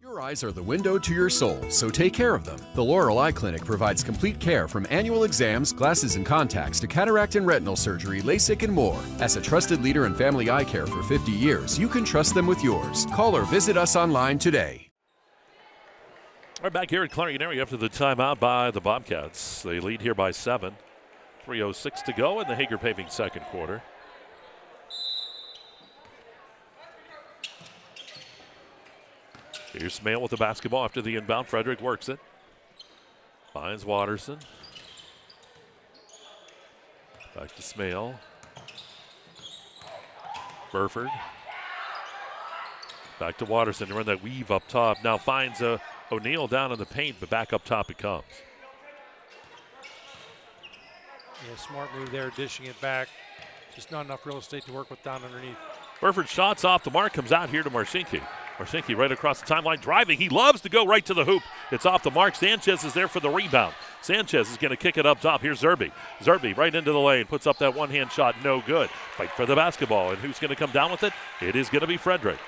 Your eyes are the window to your soul, so take care of them. The Laurel Eye Clinic provides complete care from annual exams, glasses and contacts to cataract and retinal surgery, LASIK, and more. As a trusted leader in family eye care for 50 years, you can trust them with yours. Call or visit us online today. We're back here at Clarion Area after the timeout by the Bobcats. They lead here by 7. 3:06 to go in the Hager Paving second quarter. Here's Smale with the basketball after the inbound. Frederick works it. Finds Watterson. Back to Smale. Burford. Back to Watterson to run that weave up top. Now finds O'Neal down in the paint, but back up top it comes. Yeah, smart move there, dishing it back. Just not enough real estate to work with down underneath. Burford shots off the mark, comes out here to Marcinke. Marcinke right across the timeline, driving. He loves to go right to the hoop. It's off the mark. Sanchez is there for the rebound. Sanchez is going to kick it up top. Here's Zerbe. Zerbe right into the lane, puts up that one-hand shot, no good. Fight for the basketball, and who's going to come down with it? It is going to be Frederick.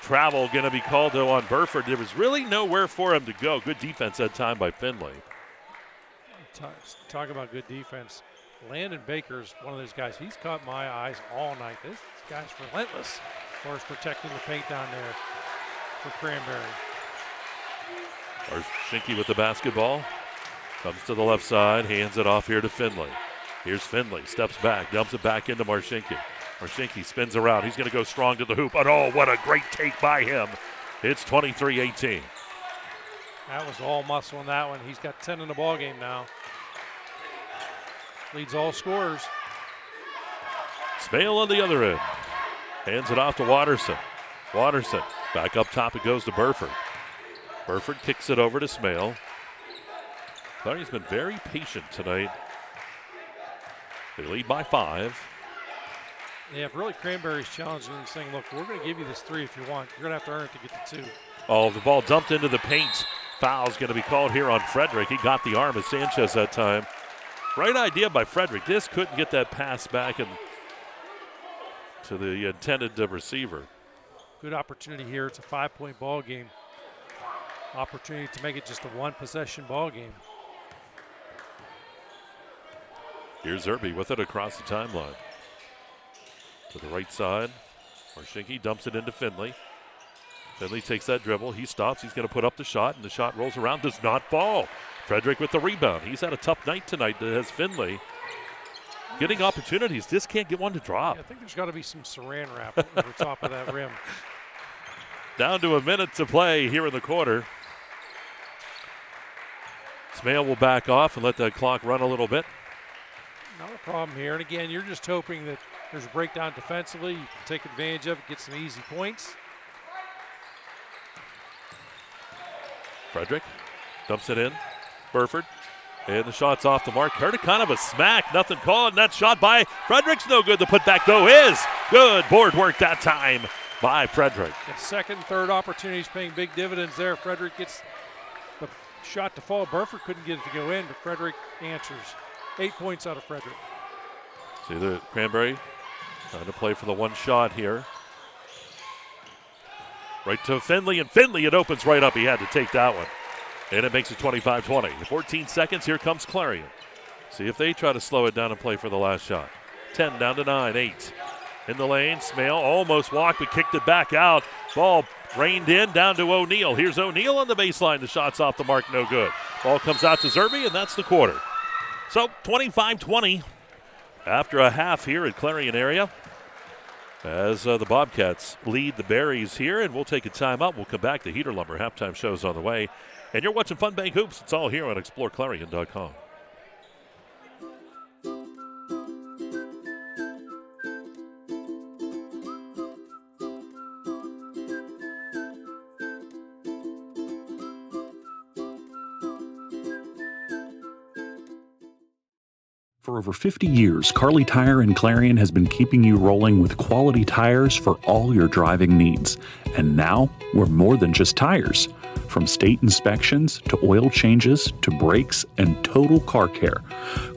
Travel going to be called though on Burford. There was really nowhere for him to go. Good defense that time by Finley. Talk about good defense. Landon Baker's one of those guys. He's caught my eyes all night. This guy's relentless as far as protecting the paint down there for Cranberry. Marcinke with the basketball. Comes to the left side, hands it off here to Finley. Here's Finley, steps back, dumps it back into Marshinki. Marshinki spins around. He's going to go strong to the hoop. And oh, what a great take by him. It's 23-18. That was all muscle in that one. He's got 10 in the ball game now. Leads all scorers. Smale on the other end. Hands it off to Watterson. Watterson, back up top it goes to Burford. Burford kicks it over to Smale. Clarion's been very patient tonight. They lead by 5. Yeah, if really Cranberry's challenging and saying, look, we're going to give you this 3 if you want. You're going to have to earn it to get to 2. Oh, the ball dumped into the paint. Foul's going to be called here on Frederick. He got the arm of Sanchez that time. Right idea by Frederick. Just couldn't get that pass back and to the intended receiver. Good opportunity here. It's a 5-point ball game. Opportunity to make it just a 1-possession ball game. Here's Irby with it across the timeline. To the right side. Marshinki dumps it into Finley. Finley takes that dribble. He stops. He's going to put up the shot, and the shot rolls around. Does not fall. Frederick with the rebound. He's had a tough night tonight as Finley. Getting opportunities. Just can't get one to drop. Yeah, I think there's got to be some saran wrap over top of that rim. Down to a minute to play here in the quarter. Smale will back off and let that clock run a little bit. Not a problem here. And again, you're just hoping that there's a breakdown defensively. You can take advantage of it, get some easy points. Frederick dumps it in. Burford. And the shot's off the mark. Heard a kind of a smack. Nothing called. And that shot by Frederick's no good. The putback, though, is good. Board work that time by Frederick. The second and third opportunities paying big dividends there. Frederick gets the shot to fall. Burford couldn't get it to go in, but Frederick answers. 8 points out of Frederick. See the Cranberry trying to play for the one shot here. Right to Finley, and Finley, it opens right up. He had to take that one. And it makes it 25-20. 14 seconds, here comes Clarion. See if they try to slow it down and play for the last shot. 10 down to 9, 8. In the lane, Smale almost walked but kicked it back out. Ball reined in, down to O'Neal. Here's O'Neal on the baseline. The shot's off the mark, no good. Ball comes out to Zerbe, and that's the quarter. So 25-20 after a half here at Clarion Area. As the Bobcats lead the Berries here, and we'll take a timeout. We'll come back. The Heater Lumber halftime show's on the way. And you're watching Fun Bank Hoops. It's all here on exploreClarion.com. For over 50 years, Carly Tire in Clarion has been keeping you rolling with quality tires for all your driving needs. And now, we're more than just tires. From state inspections to oil changes to brakes and total car care,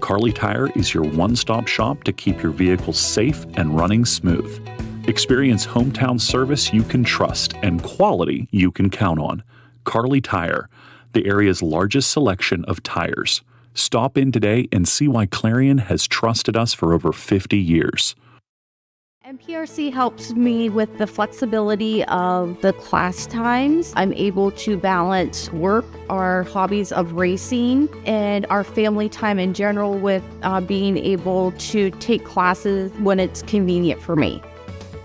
Carly Tire is your one-stop shop to keep your vehicles safe and running smooth. Experience hometown service you can trust and quality you can count on. Carly Tire, the area's largest selection of tires. Stop in today and see why Clarion has trusted us for over 50 years. NPRC helps me with the flexibility of the class times. I'm able to balance work, our hobbies of racing, and our family time in general with being able to take classes when it's convenient for me.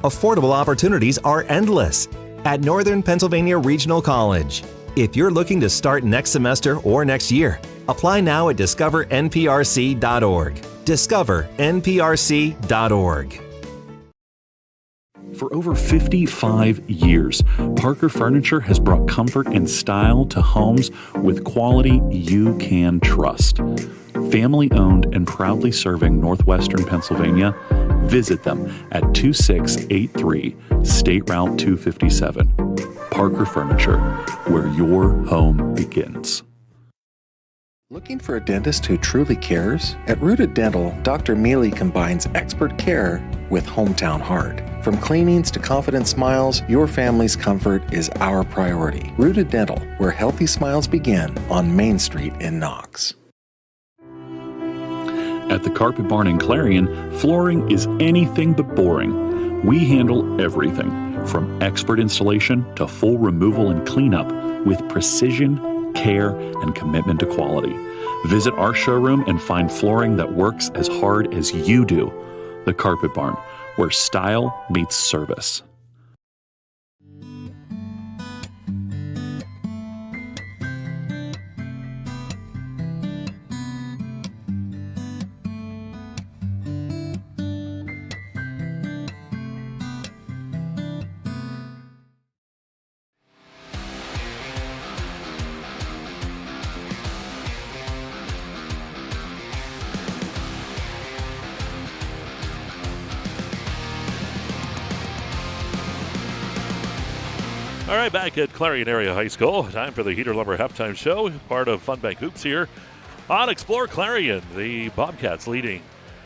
Affordable opportunities are endless at Northern Pennsylvania Regional College. If you're looking to start next semester or next year, apply now at discovernprc.org. discovernprc.org. For over 55 years, Parker Furniture has brought comfort and style to homes with quality you can trust. Family owned and proudly serving Northwestern Pennsylvania, visit them at 2683 State Route 257. Parker Furniture, where your home begins. Looking for a dentist who truly cares? At Rooted Dental, Dr. Mealy combines expert care with hometown heart. From cleanings to confident smiles, your family's comfort is our priority. Rooted Dental, where healthy smiles begin, on Main Street in Knox. At the Carpet Barn in Clarion, flooring is anything but boring. We handle everything, from expert installation to full removal and cleanup, with precision, care, and commitment to quality. Visit our showroom and find flooring that works as hard as you do. The Carpet Barn, where style meets service. All right, back at Clarion Area High School. Time for the Heater Lumber Halftime Show, part of Fun Bank Hoops here on Explore Clarion. The Bobcats leading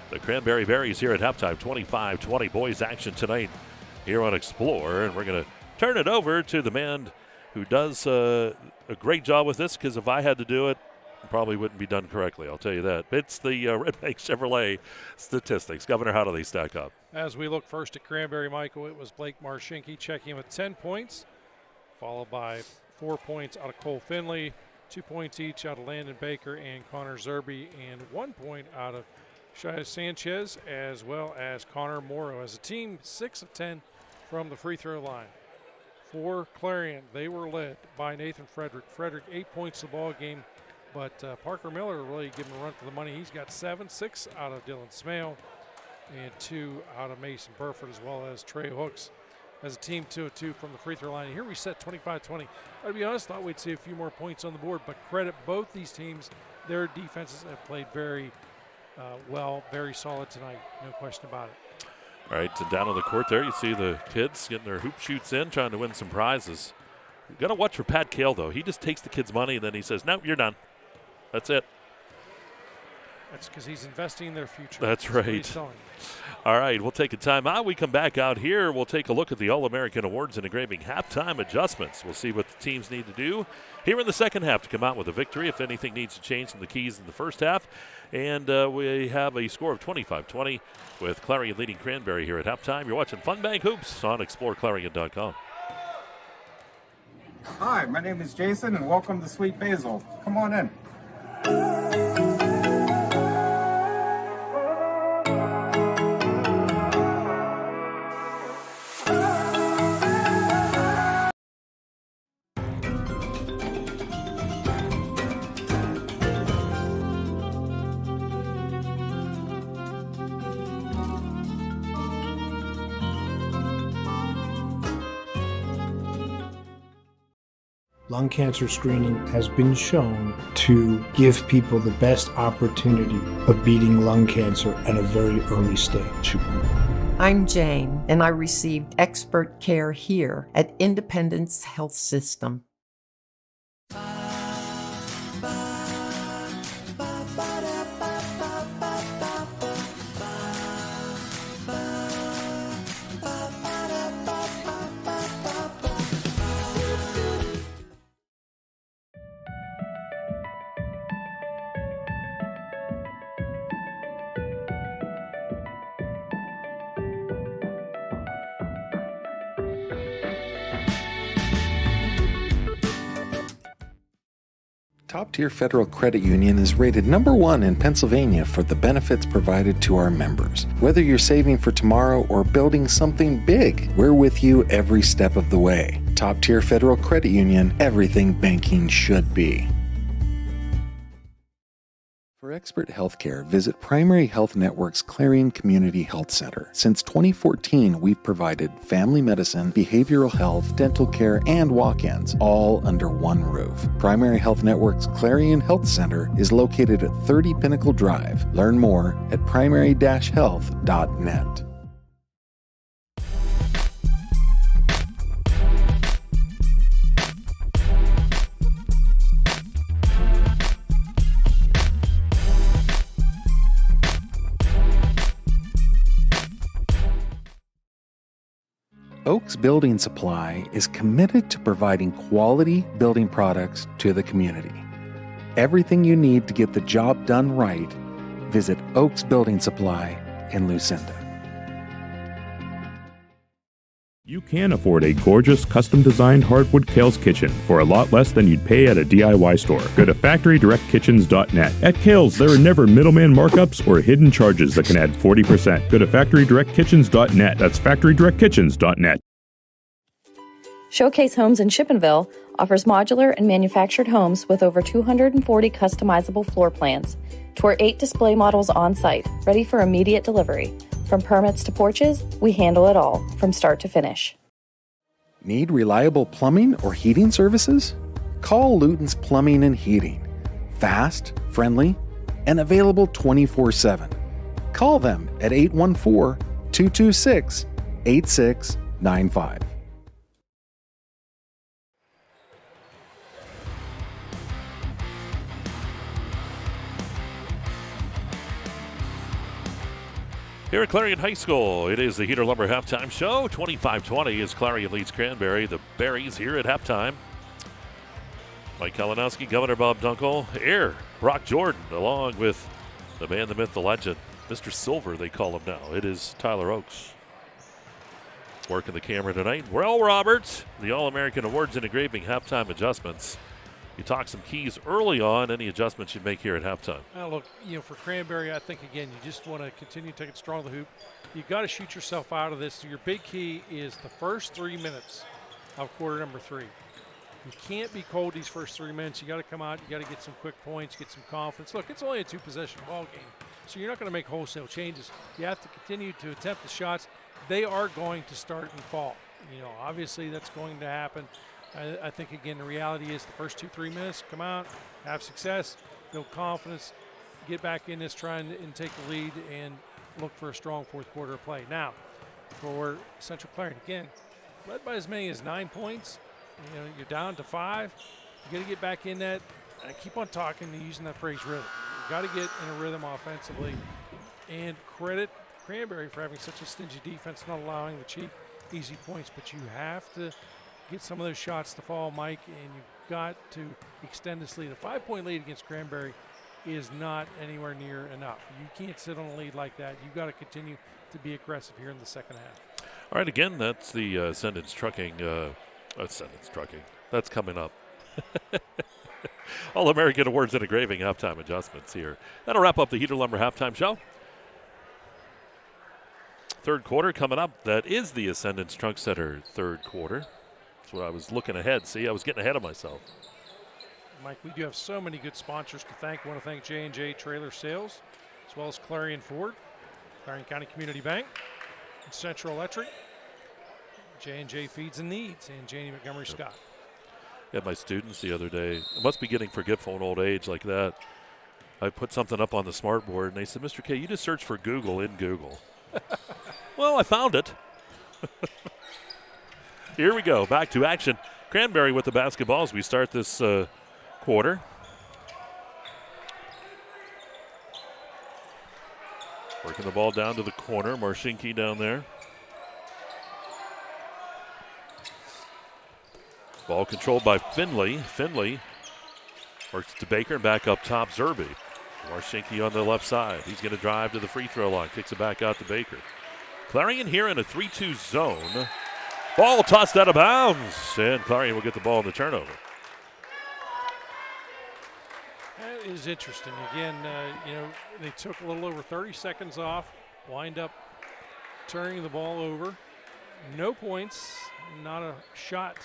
the Cranberry Berries here at halftime, 25-20. Boys action tonight here on Explore. And we're going to turn it over to the man who does a great job with this, because if I had to do it, it probably wouldn't be done correctly, I'll tell you that. It's the Red Bank Chevrolet statistics. Governor, how do they stack up? As we look first at Cranberry, Michael, it was Blake Marshinkie checking in with 10 points. Followed by 4 points out of Cole Finley, 2 points each out of Landon Baker and Connor Zerby, and 1 point out of Shia Sanchez, as well as Connor Morrow. As a team, 6 of 10 from the free throw line. For Clarion, they were led by Nathan Frederick. Frederick, 8 points in the ball game, but Parker Miller really giving a run for the money. He's got 7, 6 out of Dylan Smale, and 2 out of Mason Burford, as well as Trey Hooks. As a team, 2 of 2 from the free throw line. And here we set 25-20. I'll be honest, thought we'd see a few more points on the board, but credit both these teams. Their defenses have played very well, very solid tonight. No question about it. All right, so down on the court there, you see the kids getting their hoop shoots in, trying to win some prizes. You've got to watch for Pat Kale, though. He just takes the kids' money, and then he says, nope, you're done. That's it. That's because he's investing in their future. That's right. All right, we'll take a timeout. We come back out here. We'll take a look at the All-American Awards and Engraving halftime adjustments. We'll see what the teams need to do here in the second half to come out with a victory, if anything needs to change in the keys in the first half. And we have a score of 25-20 with Clarion leading Cranberry here at halftime. You're watching Fun Bank Hoops on exploreClarion.com. Hi, my name is Jason, and welcome to Sweet Basil. Come on in. Lung cancer screening has been shown to give people the best opportunity of beating lung cancer at a very early stage. I'm Jane, and I received expert care here at Independence Health System. Top Tier Federal Credit Union is rated #1 in Pennsylvania for the benefits provided to our members. Whether you're saving for tomorrow or building something big, we're with you every step of the way. Top Tier Federal Credit Union, everything banking should be. For expert healthcare, visit Primary Health Network's Clarion Community Health Center. Since 2014, we've provided family medicine, behavioral health, dental care, and walk-ins, all under one roof. Primary Health Network's Clarion Health Center is located at 30 Pinnacle Drive. Learn more at primary-health.net. Oaks Building Supply is committed to providing quality building products to the community. Everything you need to get the job done right, visit Oaks Building Supply in Lucinda. You can afford a gorgeous, custom-designed hardwood Kale's Kitchen for a lot less than you'd pay at a DIY store. Go to FactoryDirectKitchens.net. At Kale's, there are never middleman markups or hidden charges that can add 40%. Go to FactoryDirectKitchens.net. That's FactoryDirectKitchens.net. Showcase Homes in Chippenville offers modular and manufactured homes with over 240 customizable floor plans. Tour 8 display models on site, ready for immediate delivery. From permits to porches, we handle it all, from start to finish. Need reliable plumbing or heating services? Call Luton's Plumbing and Heating. Fast, friendly, and available 24/7. Call them at 814-226-8695. Here at Clarion High School, it is the Heater Lumber halftime show. 25-20 as Clarion leads Cranberry. The Berries here at halftime. Mike Kalinowski, Governor Bob Dunkle, Air, Brock Jordan, along with the man, the myth, the legend, Mr. Silver, they call him now. It is Tyler Oakes. Working the camera tonight. Well, Roberts, the All-American Awards and Engraving halftime adjustments. You talk some keys early on, any adjustments you make here at halftime. Look, for Cranberry, I think, again, you just want to continue to take it strong to the hoop. You've got to shoot yourself out of this. So your big key is the first 3 minutes of quarter number 3. You can't be cold these first 3 minutes. You got to come out. You got to get some quick points, get some confidence. Look, it's only a 2-possession ball game, so you're not going to make wholesale changes. You have to continue to attempt the shots. They are going to start and fall. Obviously that's going to happen. I think, again, the reality is the first 2-3 minutes, come out, have success, build confidence, get back in this, try and take the lead, and look for a strong fourth quarter of play. Now, for Central Clarion, again, led by as many as 9 points. You're down to 5. You got to get back in that. I keep on talking and using that phrase, rhythm. You got to get in a rhythm offensively, and credit Cranberry for having such a stingy defense, not allowing the cheap, easy points, but you have to get some of those shots to fall, Mike, and you've got to extend this lead. A 5-point lead against Cranberry is not anywhere near enough. You can't sit on a lead like that. You've got to continue to be aggressive here in the second half. All right, again, that's the Ascendance Trucking. That's coming up. All-American Awards and Engraving halftime adjustments here. That'll wrap up the Heater Lumber halftime show. Third quarter coming up. That is the Ascendance Trunk Center third quarter. That's what I was looking ahead. See, I was getting ahead of myself. Mike, we do have so many good sponsors to thank. I want to thank J&J Trailer Sales, as well as Clarion Ford, Clarion County Community Bank, and Central Electric, J&J Feeds and Needs, and Janie Montgomery Scott. Yeah, my students the other day, I must be getting forgetful in old age like that. I put something up on the smart board, and they said, Mr. K, you just search for Google in Google. Well, I found it. Here we go, back to action. Cranberry with the basketball as we start this quarter. Working the ball down to the corner. Marshinki down there. Ball controlled by Finley. Finley works to Baker and back up top Zerby. Marshinki on the left side. He's going to drive to the free throw line. Kicks it back out to Baker. Clarion here in a 3-2 zone. Ball tossed out of bounds. And Clarion will get the ball in the turnover. That is interesting. Again, they took a little over 30 seconds off. Wind up turning the ball over. No points. Not a shot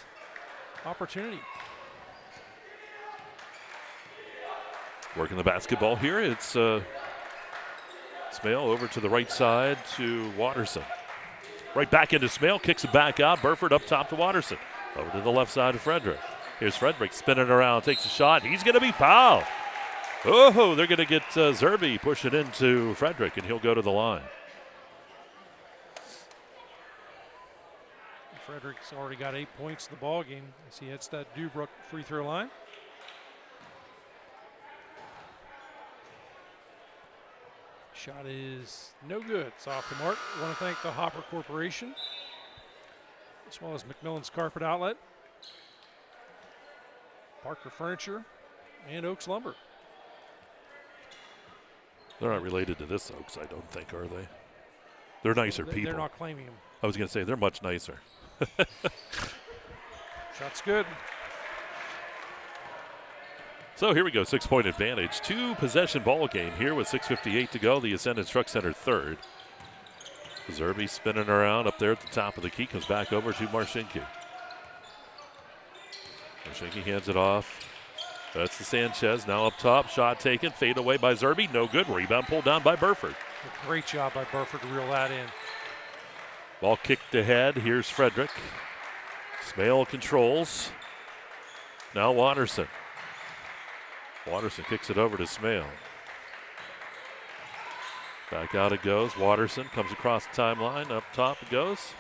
opportunity. Working the basketball here. It's Smale over to the right side to Watterson. Right back into Smale, kicks it back out. Burford up top to Watterson. Over to the left side of Frederick. Here's Frederick spinning around, takes a shot. He's going to be fouled. Oh, they're going to get Zerby push it into Frederick, and he'll go to the line. Frederick's already got 8 points in the ball game as he hits that Dubrook free throw line. Shot is no good. It's off the mark. I want to thank the Hopper Corporation, as well as McMillan's Carpet Outlet, Parker Furniture, and Oaks Lumber. They're not related to this Oaks, I don't think, are they? They're nicer people. They're not claiming them. I was going to say, they're much nicer. Shot's good. So here we go, 6-point advantage. 2-possession ball game here with 6:58 to go. The Ascendant Truck Center third. Zerby spinning around up there at the top of the key, comes back over to Marshinki. Marshinki hands it off. That's the Sanchez, now up top, shot taken, fade away by Zerby, no good. Rebound pulled down by Burford. A great job by Burford to reel that in. Ball kicked ahead, here's Frederick. Smale controls. Now Watterson. Watterson kicks it over to Smale. Back out it goes. Watterson comes across the timeline. Up top it goes.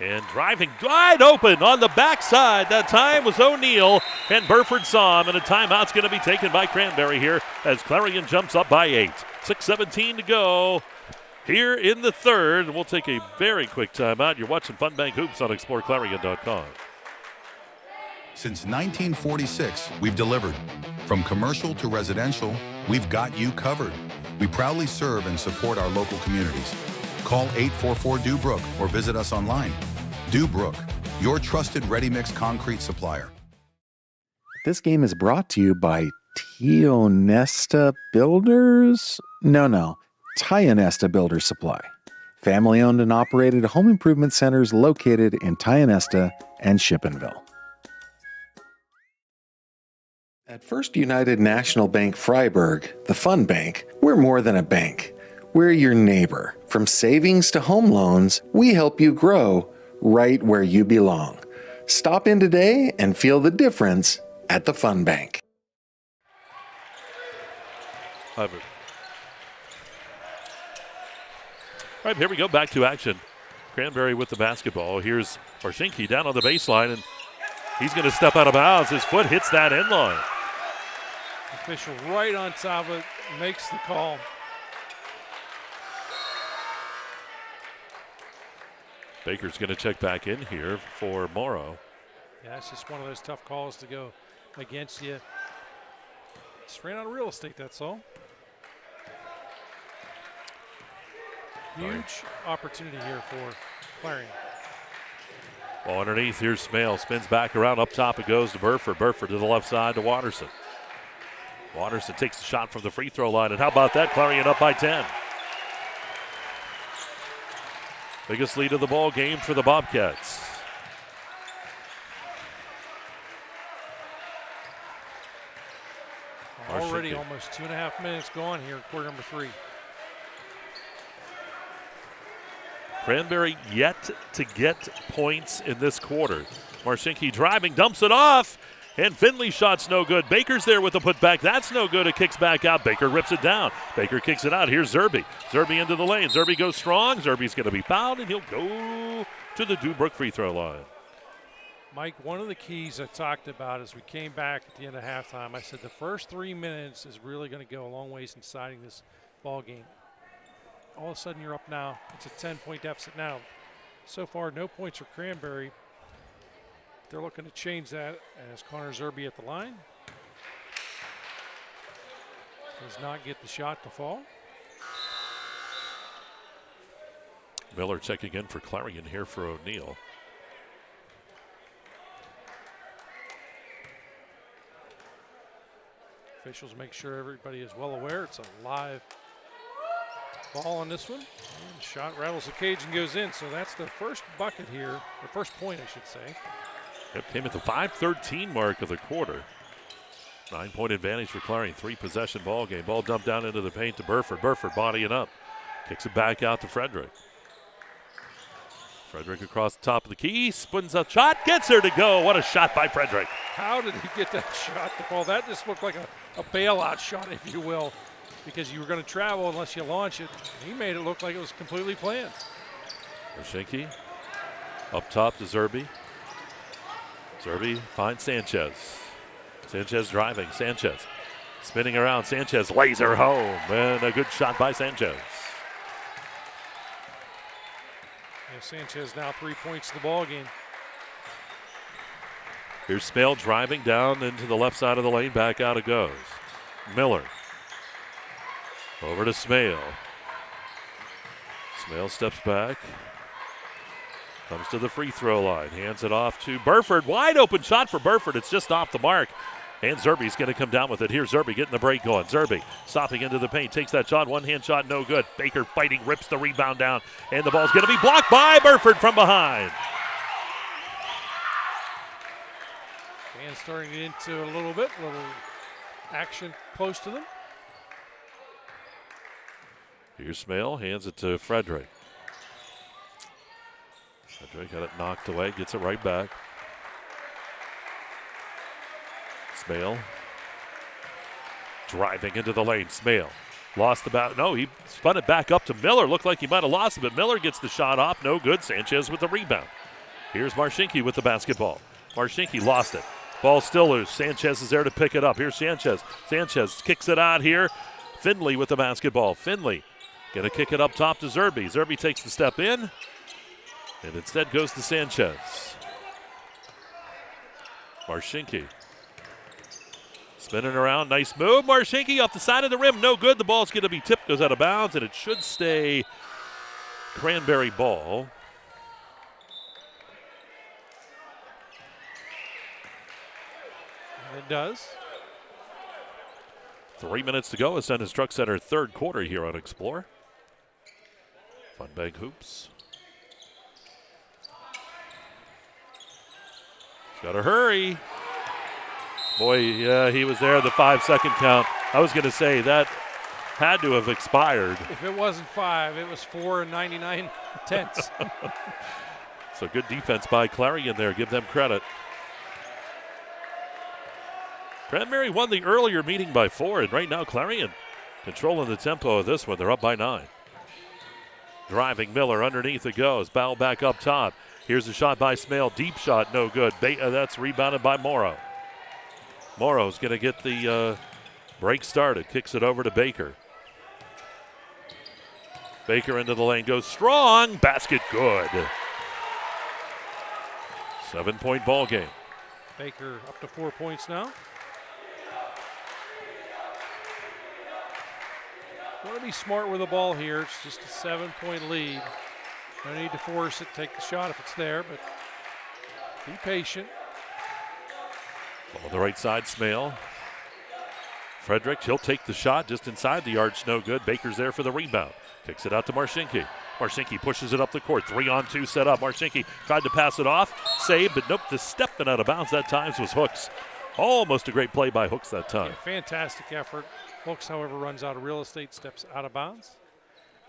And driving wide open on the backside. That time was O'Neal, and Burford saw him, and a timeout's going to be taken by Cranberry here as Clarion jumps up by 8. 6:17 to go here in the third. We'll take a very quick timeout. You're watching Fun Bank Hoops on exploreClarion.com. Since 1946, we've delivered. From commercial to residential, we've got you covered. We proudly serve and support our local communities. Call 844-DEW-BROOK or visit us online. DEW-BROOK, your trusted ready-mix concrete supplier. This game is brought to you by Tionesta Builders? No. Tionesta Builder Supply. Family-owned and operated home improvement centers located in Tionesta and Shippenville. At First United National Bank Freiburg, the Fun Bank, we're more than a bank. We're your neighbor. From savings to home loans, we help you grow right where you belong. Stop in today and feel the difference at the Fun Bank. All right, here we go, back to action. Cranberry with the basketball. Here's Marshinki down on the baseline, and he's going to step out of bounds. His foot hits that end line. Official right on top of it, makes the call. Baker's going to check back in here for Morrow. Yeah, it's just one of those tough calls to go against you. Just ran out of real estate, that's all. Huge opportunity here for Clarion. Ball underneath, here's Smale, spins back around, up top it goes to Burford. Burford to the left side to Watterson. Watterson takes the shot from the free throw line, and how about that? Clarion up by 10. Biggest lead of the ball game for the Bobcats. Already almost 2.5 minutes gone here, quarter number 3. Cranberry yet to get points in this quarter. Marshinki driving, dumps it off, and Finley's shot's no good. Baker's there with the putback. That's no good. It kicks back out. Baker rips it down. Baker kicks it out. Here's Zerby. Zerby into the lane. Zerby goes strong. Zerby's going to be fouled, and he'll go to the DeWbrook free throw line. Mike, one of the keys I talked about as we came back at the end of halftime, I said the first 3 minutes is really going to go a long ways in deciding this ball game. All of a sudden you're up now. It's a 10-point deficit now. So far, no points for Cranberry. They're looking to change that as Connor Zerby at the line. Does not get the shot to fall. Miller checking in for Clarion here for O'Neal. Officials make sure everybody is well aware it's a live ball on this one. And shot rattles the cage and goes in. So that's the first bucket here, the first point, I should say. Yep, came at the 5:13 mark of the quarter. 9-point advantage for Clarion. 3-possession ball game. Ball dumped down into the paint to Burford. Burford bodying up. Kicks it back out to Frederick. Frederick across the top of the key. Spins a shot. Gets there to go. What a shot by Frederick. How did he get that shot to fall? That just looked like a bailout shot, if you will, because you were going to travel unless you launch it. He made it look like it was completely planned. Marshinki up top to Zerby. Zerby finds Sanchez. Sanchez driving. Sanchez spinning around. Sanchez lays her home. And a good shot by Sanchez. Yeah, Sanchez now 3 points to the ball game. Here's Smale driving down into the left side of the lane. Back out it goes. Miller. Over to Smale. Smale steps back. Comes to the free throw line. Hands it off to Burford. Wide open shot for Burford. It's just off the mark. And Zerbe's going to come down with it. Here's Zerbe getting the break going. Zerbe stopping into the paint. Takes that shot. One-hand shot, no good. Baker fighting, rips the rebound down. And the ball's going to be blocked by Burford from behind. Fans starting to get into a little action close to them. Here's Smale. Hands it to Frederick. Frederick got it knocked away. Gets it right back. Smale driving into the lane. Smale lost the bat. No, he spun it back up to Miller. Looked like he might have lost it, but Miller gets the shot off. No good. Sanchez with the rebound. Here's Marcinke with the basketball. Marcinke lost it. Ball still loose. Sanchez is there to pick it up. Here's Sanchez. Sanchez kicks it out here. Finley with the basketball. Finley going to kick it up top to Zerbe. Zerbe takes the step in, and instead goes to Sanchez. Marcinke spinning around, nice move. Marcinke off the side of the rim, no good. The ball's going to be tipped, goes out of bounds, and it should stay Cranberry ball. And it does. 3 minutes to go. Ascend Truck Center third quarter here on Explore. Fun Bag Hoops. He's got to hurry. Boy, yeah, he was there, the 5-second count. I was going to say that had to have expired. If it wasn't 5, it was 4 and 99 tenths. So good defense by Clarion there. Give them credit. Cranberry won the earlier meeting by 4, and right now Clarion controlling the tempo of this one. They're up by 9. Driving Miller, underneath it goes. Bow back up top. Here's a shot by Smale. Deep shot, no good. That's rebounded by Morrow. Morrow's going to get the break started. Kicks it over to Baker. Baker into the lane. Goes strong. Basket good. 7-point ball game. Baker up to 4 points now. Want to be smart with the ball here. It's just a 7-point lead. No need to force it. Take the shot if it's there, but be patient. Ball on the right side, Smale. Frederick, he'll take the shot just inside the arch, no good. Baker's there for the rebound. Kicks it out to Marcinke. Marcinke pushes it up the court. 3-on-2 set up. Marcinke tried to pass it off. Saved, but nope, the step and out of bounds that time was Hooks. Almost a great play by Hooks that time. Yeah, fantastic effort. Hooks, however, runs out of real estate, steps out of bounds.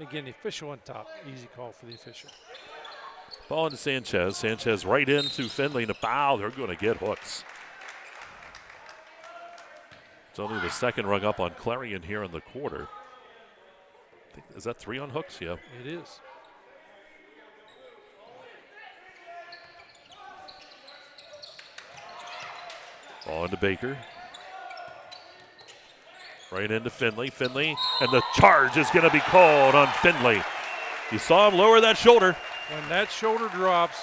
Again, the official on top. Easy call for the official. Ball into Sanchez. Sanchez right into Finley, and a foul. They're going to get Hooks. It's only the second rung up on Clarion here in the quarter. Is that 3 on Hooks? Yeah. It is. Ball into Baker. Right into Finley. Finley, and the charge is going to be called on Finley. You saw him lower that shoulder. When that shoulder drops,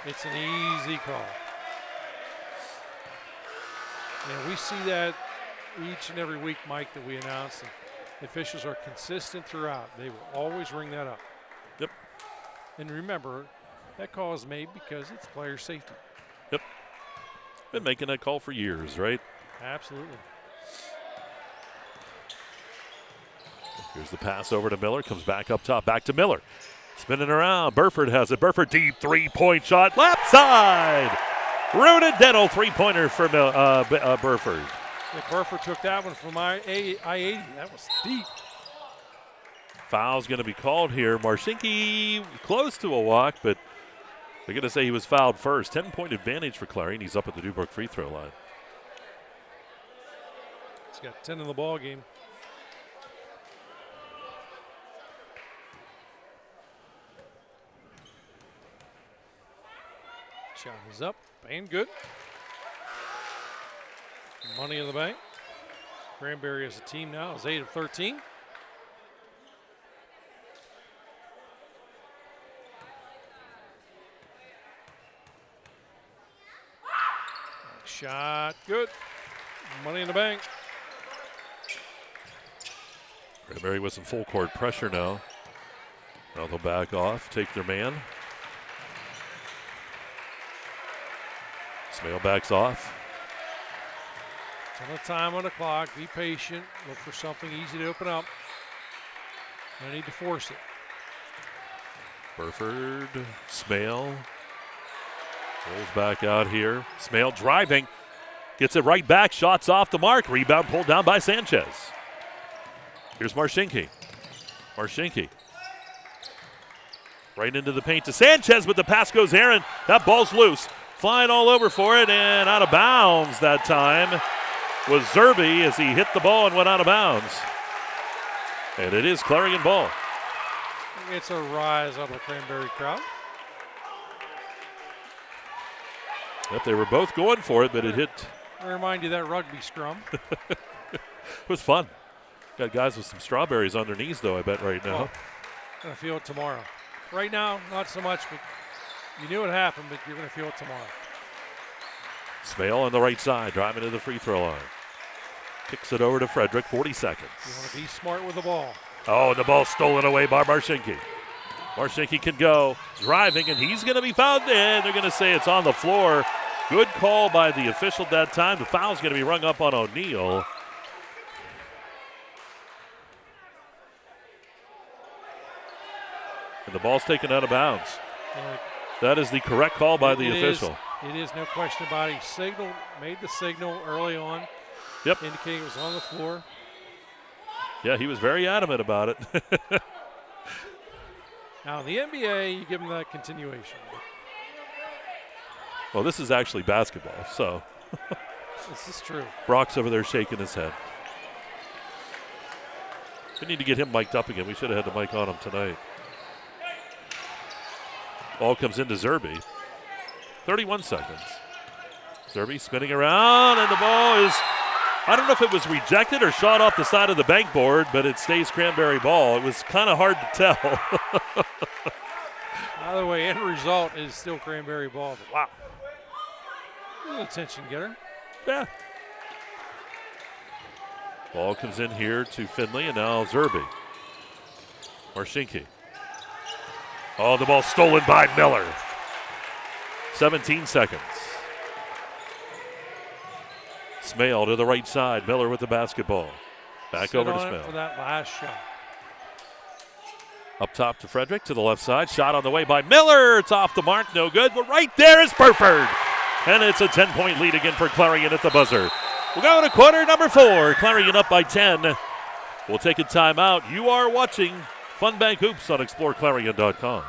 it's an easy call. And we see that each and every week, Mike, that we announce. And the officials are consistent throughout. They will always ring that up. Yep. And remember, that call is made because it's player safety. Yep. Been making that call for years, right? Absolutely. Here's the pass over to Miller. Comes back up top. Back to Miller. Spinning around. Burford has it. Burford deep 3-point shot. Left side. Rooted dental 3-pointer for Burford. Yeah, Burford took that one from I-80. That was deep. Foul's going to be called here. Marcinke close to a walk, but they're going to say he was fouled first. 10-point advantage for Clarion. He's up at the Dubrook free throw line. He's got 10 in the ball game. Shot is up and good. Money in the bank. Cranberry as a team now is 8 of 13. Shot good. Money in the bank. Cranberry with some full court pressure now. Now they'll back off, take their man. Smale backs off. Ton of time on the clock. Be patient. Look for something easy to open up. No need to force it. Burford, Smale. Rolls back out here. Smale driving. Gets it right back. Shots off the mark. Rebound pulled down by Sanchez. Here's Marshinki. Marshinki. Right into the paint to Sanchez, but the pass goes Aaron. That ball's loose. Flying all over for it and out of bounds that time was Zerby as he hit the ball and went out of bounds. And it is Clarion ball. It's a rise out of the Cranberry crowd. Yep, they were both going for it, but it hit. I remind you that rugby scrum. It was fun. Got guys with some strawberries on their knees, though, I bet, right now. Gonna feel it tomorrow. Right now, not so much, but you knew it happened, but you're gonna feel it tomorrow. Smale on the right side, driving to the free throw line. Kicks it over to Frederick, 40 seconds. You want to be smart with the ball. Oh, and the ball stolen away by Marshinki. Marshinki can go, driving, and he's going to be fouled, and they're going to say it's on the floor. Good call by the official that time. The foul's going to be rung up on O'Neal. And the ball's taken out of bounds. That is the correct call by the official. It is, no question about it. He made the signal early on. Yep. Indicating it was on the floor. Yeah, he was very adamant about it. Now, in the NBA, you give him that continuation. Well, this is actually basketball, so. This is true. Brock's over there shaking his head. We need to get him mic'd up again. We should have had the mic on him tonight. Ball comes into Zerby. 31 seconds. Zerby spinning around, and the ball is, I don't know if it was rejected or shot off the side of the bankboard, but it stays Cranberry ball. It was kind of hard to tell. By the way, end result is still Cranberry ball, but wow. An attention getter. Yeah. Ball comes in here to Finley, and now Zerby. Marshinki. Oh, the ball stolen by Miller. 17 seconds. Smale to the right side. Miller with the basketball. Back over to Smale. For that last shot. Up top to Frederick to the left side. Shot on the way by Miller. It's off the mark. No good. But right there is Burford. And it's a 10-point lead again for Clarion at the buzzer. We're going to quarter number 4. Clarion up by 10. We'll take a timeout. You are watching Fun Bank Hoops on exploreClarion.com.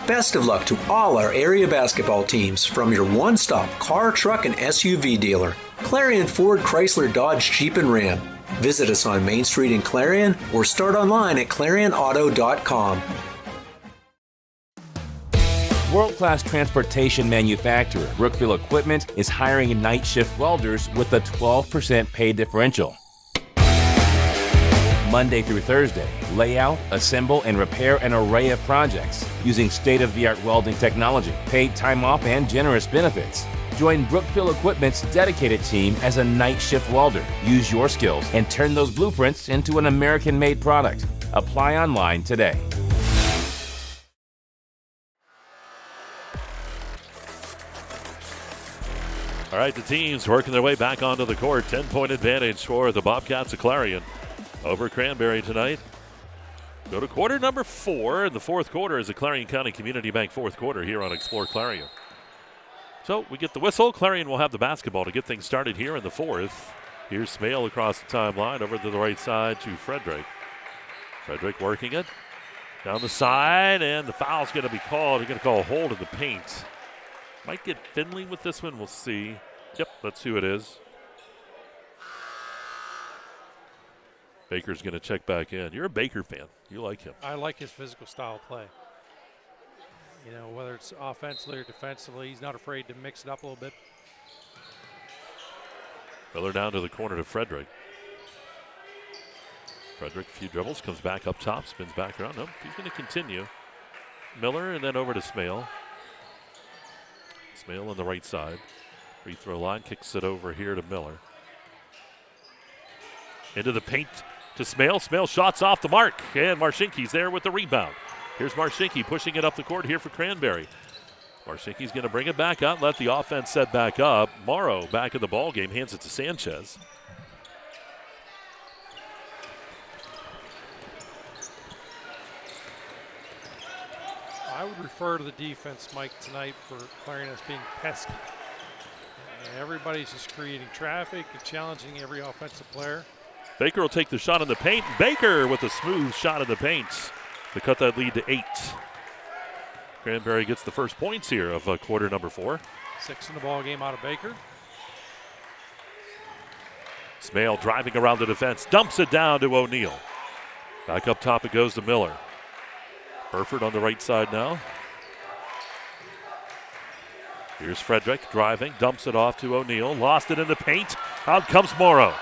Best of luck to all our area basketball teams from your one-stop car, truck, and SUV dealer, Clarion Ford Chrysler Dodge Jeep and Ram. Visit us on Main Street in Clarion or start online at ClarionAuto.com. World-class transportation manufacturer Brookville Equipment is hiring night shift welders with a 12% pay differential. Monday through Thursday, lay out, assemble, and repair an array of projects using state-of-the-art welding technology, paid time off, and generous benefits. Join Brookville Equipment's dedicated team as a night shift welder. Use your skills and turn those blueprints into an American-made product. Apply online today. All right, the teams working their way back onto the court. 10-point advantage for the Bobcats of Clarion over Cranberry tonight. Go to quarter number 4, and the fourth quarter is the Clarion County Community Bank fourth quarter here on Explore Clarion. So we get the whistle. Clarion will have the basketball to get things started here in the fourth. Here's Smale across the timeline over to the right side to Frederick. Frederick working it down the side, and the foul's going to be called. They're going to call a hold in the paint. Might get Finley with this one. We'll see. Yep, that's who it is. Baker's going to check back in. You're a Baker fan. You like him. I like his physical style of play. You know, whether it's offensively or defensively, he's not afraid to mix it up a little bit. Miller down to the corner to Frederick. Frederick, a few dribbles, comes back up top, spins back around. Nope, he's going to continue. Miller and then over to Smale. Smale on the right side. Free throw line, kicks it over here to Miller. Into the paint to Smale. Smale shots off the mark, and Marshinki's there with the rebound. Here's Marshinki pushing it up the court here for Cranberry. Marshinki's going to bring it back out, let the offense set back up. Morrow back in the ball game, hands it to Sanchez. I would refer to the defense, Mike, tonight for Clarion as being pesky. And everybody's just creating traffic and challenging every offensive player. Baker will take the shot in the paint. Baker with a smooth shot in the paint to cut that lead to 8. Cranberry gets the first points here of quarter number 4. 6 in the ball game out of Baker. Smale driving around the defense, dumps it down to O'Neal. Back up top it goes to Miller. Burford on the right side now. Here's Frederick driving, dumps it off to O'Neal. Lost it in the paint. Out comes Morrow.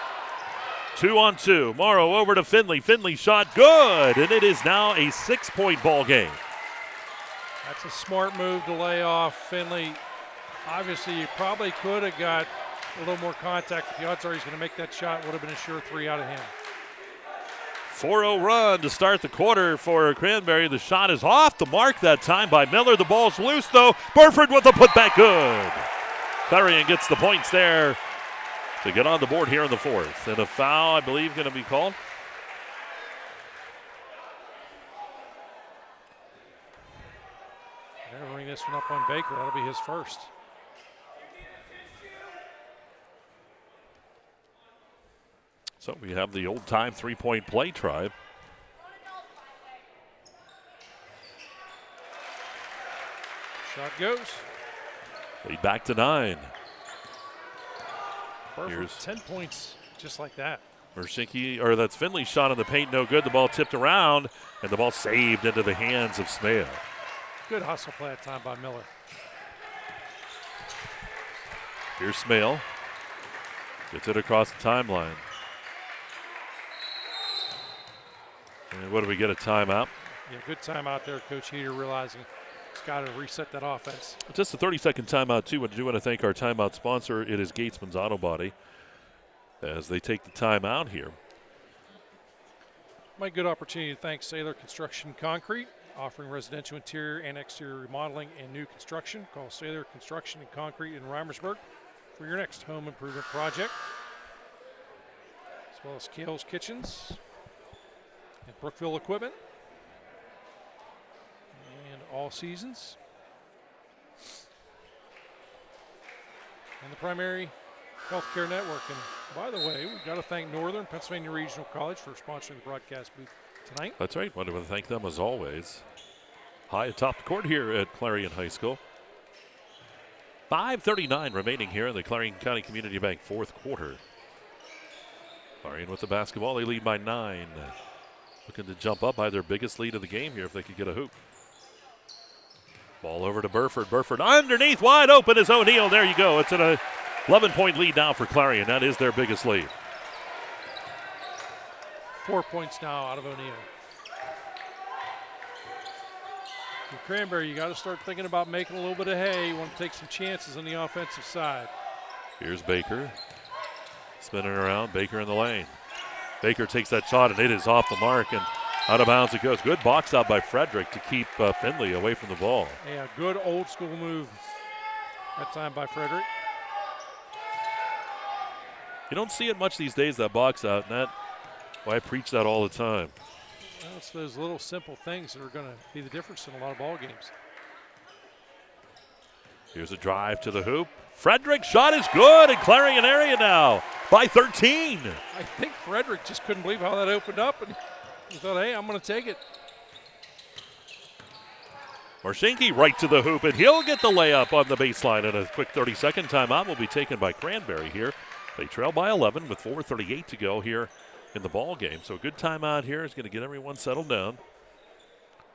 2-on-2. Morrow over to Finley. Finley shot good, and it is now a 6-point ball game. That's a smart move to lay off Finley. Obviously, you probably could have got a little more contact, but the odds are he's going to make that shot. Would have been a sure 3 out of him. 4-0 run to start the quarter for Cranberry. The shot is off the mark that time by Miller. The ball's loose, though. Burford with the putback, good. Clarion gets the points there to get on the board here in the 4th. And a foul, I believe, going to be called. They're bring this one up on Baker. That'll be his first. So we have the old-time 3-point play try. Shot goes. Lead back to 9. Here's 10 points just like that. Marshinki, or that's Finley's shot in the paint, no good. The ball tipped around, and the ball saved into the hands of Smale. Good hustle play that time by Miller. Here's Smale. Gets it across the timeline. And what do we get, a timeout? Yeah, good timeout there. Coach Heater realizing he's got to reset that offense. Just a 30-second timeout, too. I do want to thank our timeout sponsor. It is Gatesman's Auto Body as they take the timeout here. My good opportunity to thank Sailor Construction Concrete, offering residential interior and exterior remodeling and new construction. Call Sailor Construction and Concrete in Reimersburg for your next home improvement project. As well as Kale's Kitchens and Brookville Equipment and All Seasons. And the Primary Healthcare Network. And by the way, we've got to thank Northern Pennsylvania Regional College for sponsoring the broadcast booth tonight. That's right. Want to thank them as always. High atop the court here at Clarion High School. 5:39 remaining here in the Clarion County Community Bank 4th quarter. Clarion with the basketball. They lead by 9. Looking to jump up by their biggest lead of the game here if they could get a hoop. Ball over to Burford. Burford underneath, wide open is O'Neal. There you go. It's an 11-point lead now for Clarion. That is their biggest lead. 4 points now out of O'Neal. For Cranberry, you got to start thinking about making a little bit of hay. You want to take some chances on the offensive side. Here's Baker. Spinning around. Baker in the lane. Baker takes that shot, and it is off the mark, and out of bounds it goes. Good box out by Frederick to keep Finley away from the ball. Yeah, good old school move that time by Frederick. You don't see it much these days, that box out, and that, well, I preach that all the time. Well, it's those little simple things that are going to be the difference in a lot of ball games. Here's a drive to the hoop. Frederick shot is good in Clarion area now by 13. I think Frederick just couldn't believe how that opened up, and he thought, hey, I'm going to take it. Marshinki right to the hoop, and he'll get the layup on the baseline. And a quick 30-second timeout will be taken by Cranberry here. They trail by 11 with 4:38 to go here in the ball game. So a good timeout here is going to get everyone settled down.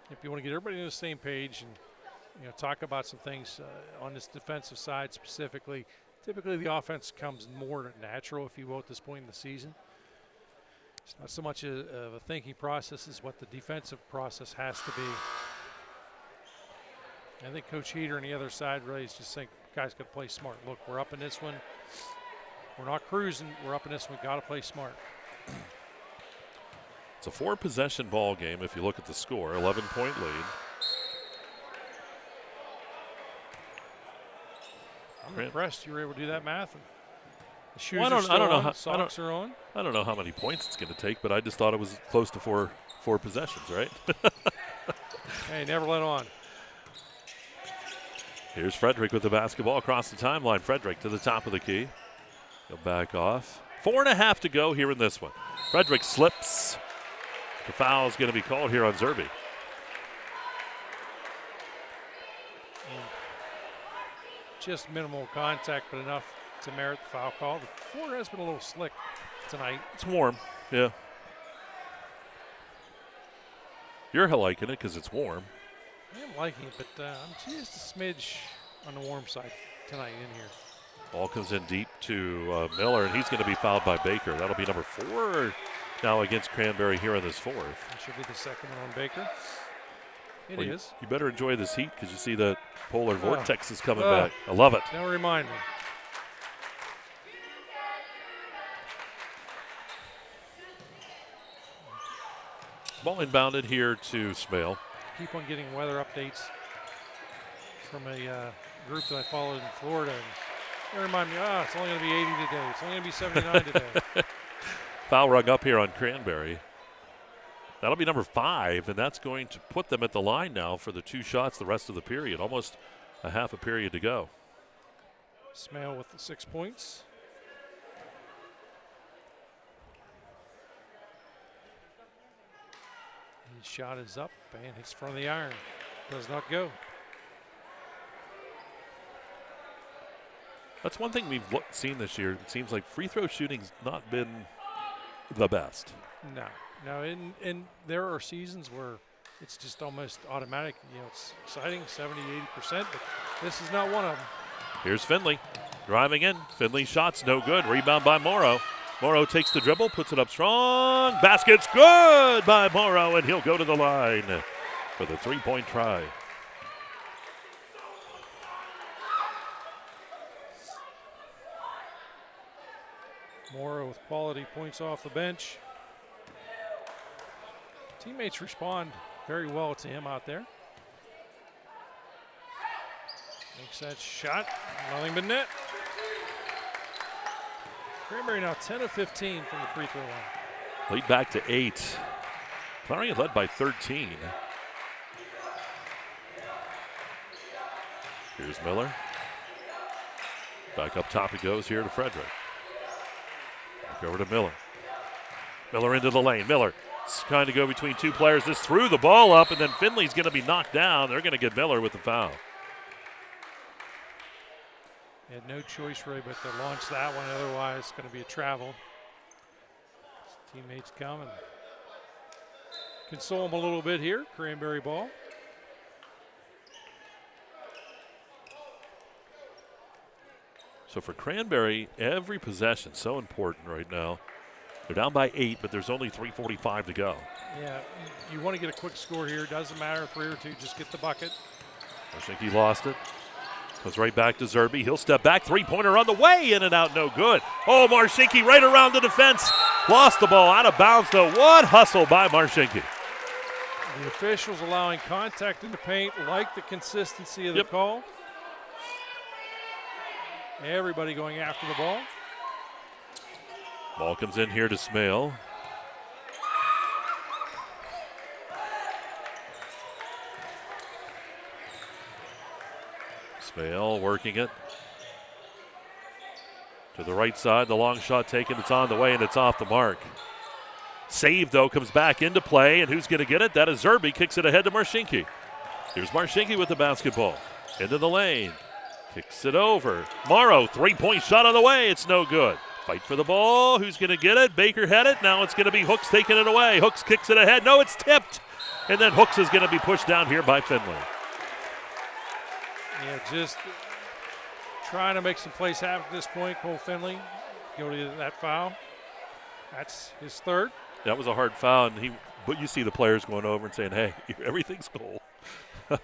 If you want to get everybody on the same page and talk about some things on this defensive side specifically, typically the offense comes more natural, if you will, at this point in the season. It's not so much of a thinking process as what the defensive process has to be. I think Coach Heater on the other side really is just saying, guys got to play smart. Look, we're up in this one. We're not cruising. We're up in this one. Got to play smart. It's a 4-possession ball game if you look at the score, 11-point lead. I'm impressed you were able to do that math. The shoes Well, are still on, socks are on. I don't know how many points it's going to take, but I just thought it was close to four possessions, right? Hey, never let on. Here's Frederick with the basketball across the timeline. Frederick to the top of the key. He'll back off. 4.5 to go here in this one. Frederick slips. The foul is going to be called here on Zerbe. Just minimal contact, but enough to merit the foul call. The floor has been a little slick tonight. It's warm, yeah. You're liking it because it's warm. I am liking it, but I'm just a smidge on the warm side tonight in here. Ball comes in deep to Miller, and he's going to be fouled by Baker. That'll be number 4 now against Cranberry here in this fourth. That should be the second one on Baker. It is. You better enjoy this heat because you see that polar vortex is coming back. I love it. Don't remind me. Ball inbounded here to Smale. Keep on getting weather updates from a group that I followed in Florida. And they remind me, it's only going to be 80 today. It's only going to be 79 today. Foul rung up here on Cranberry. That'll be number 5, and that's going to put them at the line now for the 2 shots the rest of the period. Almost a half a period to go. Smale with the 6 points. His shot is up and hits front of the iron. Does not go. That's one thing we've seen this year. It seems like free throw shooting's not been the best. No, and there are seasons where it's just almost automatic. It's exciting, 70, 80%, but this is not one of them. Here's Finley driving in. Finley's shot's no good. Rebound by Morrow. Morrow takes the dribble, puts it up strong. Basket's good by Morrow, and he'll go to the line for the 3-point try. Morrow with quality points off the bench. Teammates respond very well to him out there. Makes that shot, nothing but net. Cranberry now 10 of 15 from the free throw line. Lead back to 8. Clarion led by 13. Here's Miller. Back up top it goes here to Frederick. Back over to Miller. Miller into the lane. Miller trying to go between 2 players. This threw the ball up, and then Finley's going to be knocked down. They're going to get Miller with the foul. He had no choice really but to launch that one, otherwise it's going to be a travel. His teammates come and console him a little bit here. Cranberry ball. So for Cranberry, every possession so important right now. They're down by 8, but there's only 3:45 to go. Yeah, you want to get a quick score here. Doesn't matter, 3 or 2, just get the bucket. I think he lost it. Goes right back to Zerbe. He'll step back. 3-pointer on the way. In and out, no good. Oh, Marshinki right around the defense. Lost the ball out of bounds, though. What hustle by Marshinki. The officials allowing contact in the paint, like the consistency of the call. Everybody going after the ball. Ball comes in here to Smale. Smale working it. To the right side, the long shot taken. It's on the way, and it's off the mark. Save, though, comes back into play, and who's going to get it? That is Zerbe. Kicks it ahead to Marshinki. Here's Marshinki with the basketball. Into the lane. Kicks it over. Morrow, 3-point shot on the way. It's no good. Fight for the ball. Who's going to get it? Baker had it. Now it's going to be Hooks taking it away. Hooks kicks it ahead. No, it's tipped. And then Hooks is going to be pushed down here by Finley. Yeah, just trying to make some plays happen at this point. Cole Finley go to that foul. That's his 3rd. That was a hard foul, but you see the players going over and saying, hey, everything's cool. Yeah,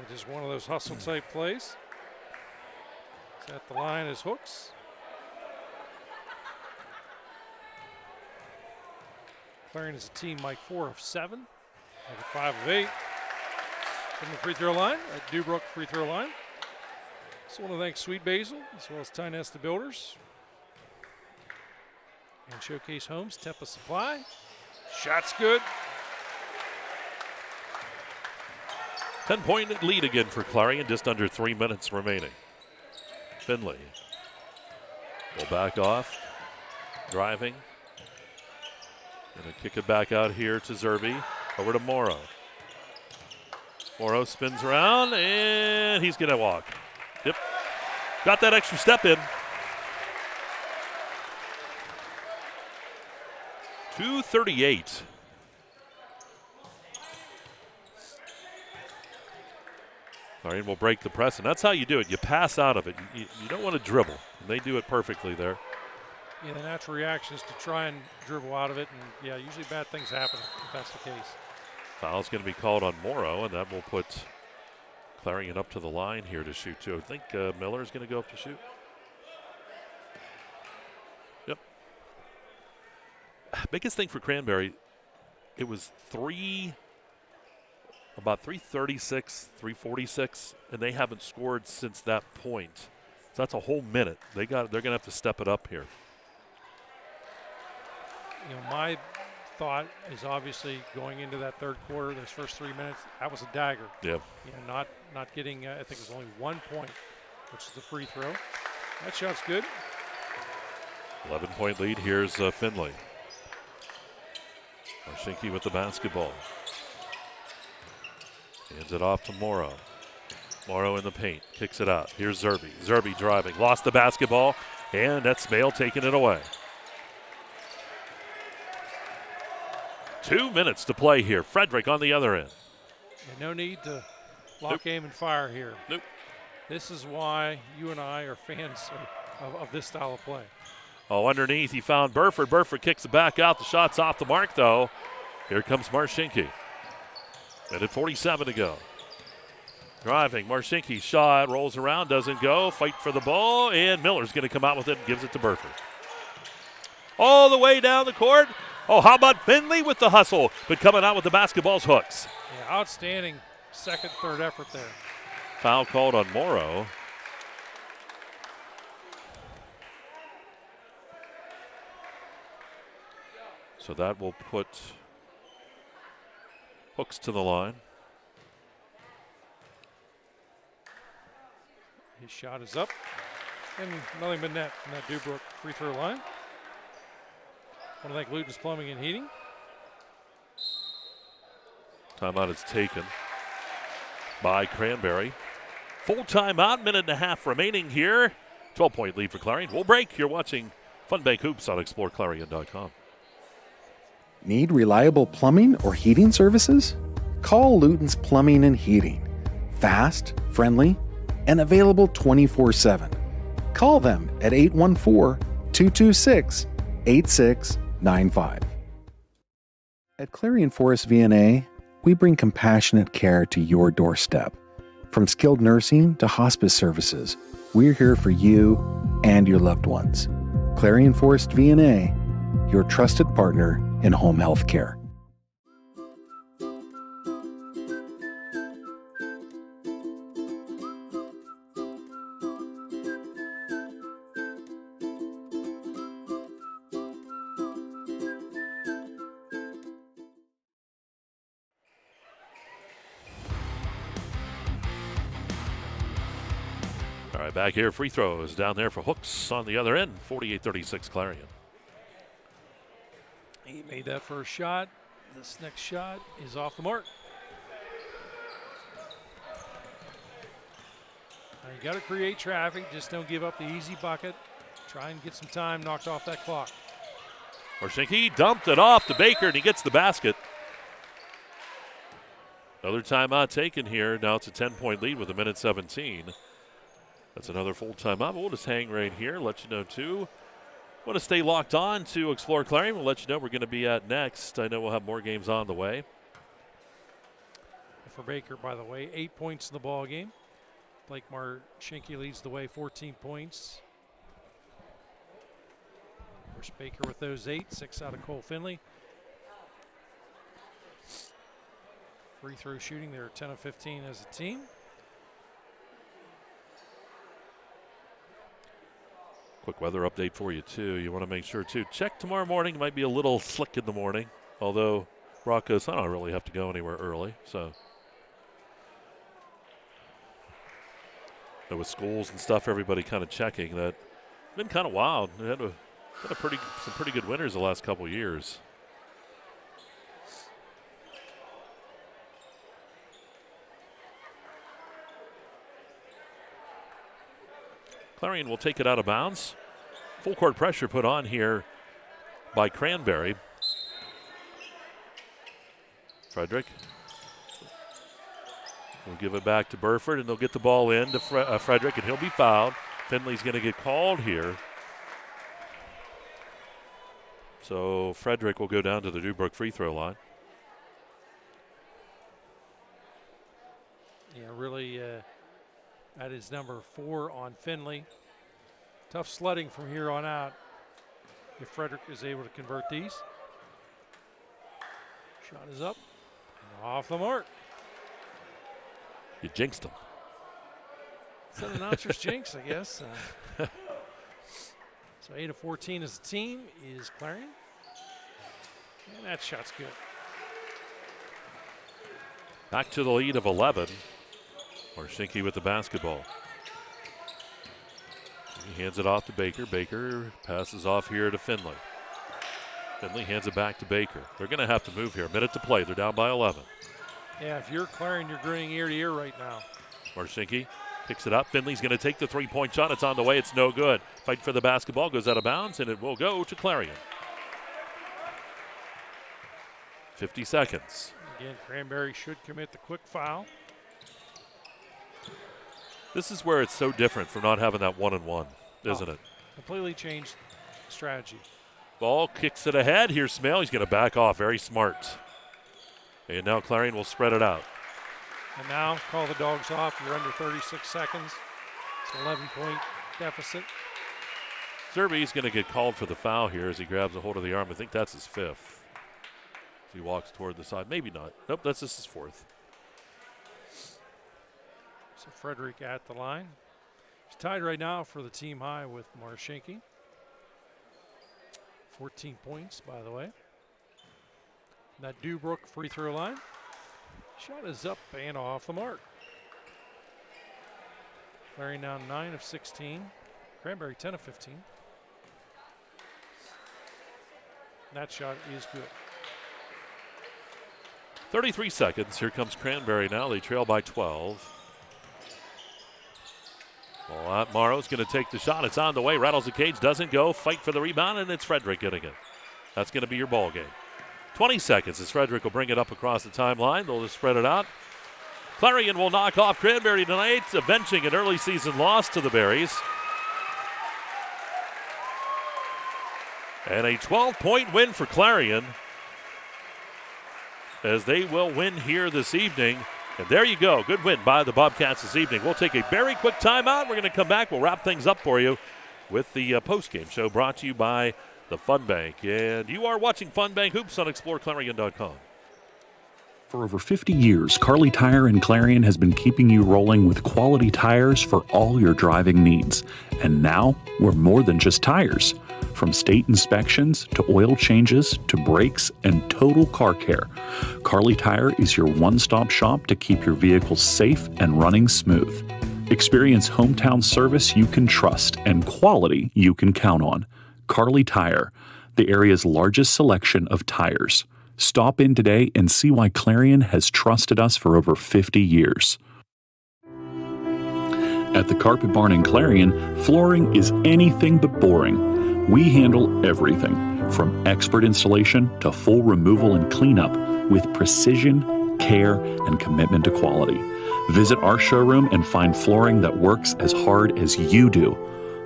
just one of those hustle type plays. At the line is Hooks. Clarion is a team, Mike, 4 of 7. Like 5 of 8. From the free throw line, at Dubrook free throw line. Also want to thank Sweet Basil as well as Ty Nesta Builders and Showcase Homes, Tempa Supply. Shot's good. 10-point lead again for Clarion, just under 3 minutes remaining. Finley will back off, driving. Gonna kick it back out here to Zerbe, over to Morrow. Morrow spins around, and he's gonna walk. Yep, got that extra step in. 2:38. Clarion will break the press, and that's how you do it. You pass out of it. You don't want to dribble, and they do it perfectly there. Yeah, the natural reaction is to try and dribble out of it, and yeah, usually bad things happen if that's the case. Foul's going to be called on Morrow, and that will put Clarion up to the line here to shoot too. I think Miller's going to go up to shoot. Yep. Biggest thing for Cranberry, it was about 3:36, 3:46, and they haven't scored since that point. So that's a whole minute. They're going to have to step it up here. You know, my thought is obviously going into that third quarter, those first 3 minutes, that was a dagger. Yep. You know, not getting, I think it was only 1 point, which is the free throw. That shot's good. 11-point lead. Here's Finley. Marshinki with the basketball. Hands it off to Morrow. Morrow in the paint, kicks it out. Here's Zerbe. Zerbe driving, lost the basketball, and that's Smale taking it away. 2 minutes to play here. Frederick on the other end. And no need to lock, aim, and fire here. Nope. This is why you and I are fans of this style of play. Oh, underneath he found Burford. Burford kicks it back out. The shot's off the mark, though. Here comes Marshinki. Minute 47 to go. Driving, Marshinki shot, rolls around, doesn't go. Fight for the ball, and Miller's going to come out with it and gives it to Burford. All the way down the court. Oh, how about Finley with the hustle, but coming out with the basketball's hooks. Yeah, outstanding second, third effort there. Foul called on Morrow. So that will put Hooks to the line. His shot is up, and nothing but net from that Dubrook free throw line. I want to thank Luton's Plumbing and Heating. Timeout is taken by Cranberry. Full timeout, minute and a half remaining here. 12-point lead for Clarion. We'll break. You're watching Funbank Hoops on exploreClarion.com. Need reliable plumbing or heating services? Call Luton's Plumbing and Heating. Fast, friendly, and available 24/7. Call them at 814-226-8695. At Clarion Forest VNA, we bring compassionate care to your doorstep. From skilled nursing to hospice services, we're here for you and your loved ones. Clarion Forest VNA, your trusted partner in home health care. All right, back here, free throws down there for Hooks on the other end, 48-36 Clarion. He made that first shot. This next shot is off the mark. Now you got to create traffic. Just don't give up the easy bucket. Try and get some time knocked off that clock. Marshinki dumped it off to Baker, and he gets the basket. Another timeout taken here. Now it's a 10-point lead with a minute 17. That's another full timeout. We'll just hang right here, let you know, too. Want to stay locked on to Explore Clarion. We'll let you know we're going to be at next. I know we'll have more games on the way. For Baker, by the way, 8 points in the ball game. Blake Marshinki leads the way, 14 points. Of course, Baker with those 8, 6 out of Cole Finley. Free throw shooting, they're 10 of 15 as a team. Quick weather update for you, too. You want to make sure, too. Check tomorrow morning. It might be a little slick in the morning, although Brock goes, I don't really have to go anywhere early. So, with schools and stuff, everybody kind of checking that. It's been kind of wild. They had some pretty good winters the last couple years. Clarion will take it out of bounds. Full court pressure put on here by Cranberry. Frederick will give it back to Burford, and they'll get the ball in to Frederick, and he'll be fouled. Finley's going to get called here. So Frederick will go down to the Newbrook free throw line. Yeah, really, that is number 4 on Finley. Tough sledding from here on out if Frederick is able to convert these. Shot is up and off the mark. You jinxed him. It's an announcer's jinx, I guess. So 8 of 14 as a team is Clarion. And that shot's good. Back to the lead of 11. Marshinki with the basketball. He hands it off to Baker. Baker passes off here to Finley. Finley hands it back to Baker. They're going to have to move here. A minute to play. They're down by 11. Yeah, if you're Clarion, you're grinning ear to ear right now. Marshinki picks it up. Finley's going to take the three-point shot. It's on the way. It's no good. Fight for the basketball. Goes out of bounds, and it will go to Clarion. 50 seconds. Again, Cranberry should commit the quick foul. This is where it's so different from not having that 1-on-1, isn't it? Completely changed strategy. Ball kicks it ahead. Here's Smale. He's going to back off. Very smart. And now Clarion will spread it out. And now call the dogs off. You're under 36 seconds. It's an 11-point deficit. Zerbe's going to get called for the foul here as he grabs a hold of the arm. I think that's his 5th. He walks toward the side. Maybe not. Nope, that's just his 4th. So Frederick at the line. He's tied right now for the team high with Marshinki. 14 points, by the way. That Dubrook free throw line. Shot is up and off the mark. Clarion now 9 of 16. Cranberry 10 of 15. That shot is good. 33 seconds. Here comes Cranberry now. They trail by 12. Well, Morrow's going to take the shot. It's on the way. Rattles the cage. Doesn't go. Fight for the rebound, and it's Frederick getting it. That's going to be your ball game. 20 seconds as Frederick will bring it up across the timeline. They'll just spread it out. Clarion will knock off Cranberry tonight, avenging an early season loss to the Berries. And a 12-point win for Clarion as they will win here this evening. And there you go. Good win by the Bobcats this evening. We'll take a very quick timeout. We're going to come back. We'll wrap things up for you with the postgame show brought to you by the Fun Bank. And you are watching Fun Bank Hoops on exploreClarion.com. For over 50 years, Carly Tire in Clarion has been keeping you rolling with quality tires for all your driving needs. And now, we're more than just tires. From state inspections to oil changes to brakes and total car care, Carly Tire is your one-stop shop to keep your vehicles safe and running smooth. Experience hometown service you can trust and quality you can count on. Carly Tire, the area's largest selection of tires. Stop in today and see why Clarion has trusted us for over 50 years. At the Carpet Barn in Clarion, flooring is anything but boring. We handle everything, from expert installation to full removal and cleanup, with precision, care, and commitment to quality. Visit our showroom and find flooring that works as hard as you do.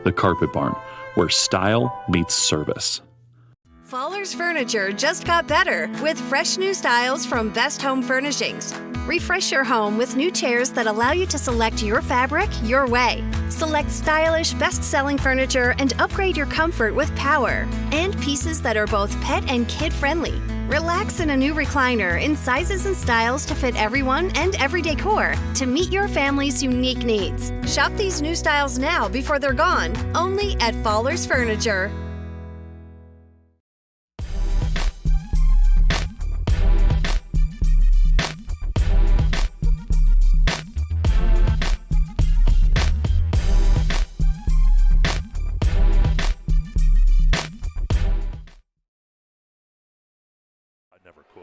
The Carpet Barn, where style meets service. Faller's Furniture just got better with fresh new styles from Best Home Furnishings. Refresh your home with new chairs that allow you to select your fabric your way. Select stylish, best-selling furniture and upgrade your comfort with power. And pieces that are both pet and kid-friendly. Relax in a new recliner in sizes and styles to fit everyone and every decor to meet your family's unique needs. Shop these new styles now before they're gone, only at Fowler's Furniture. Never could.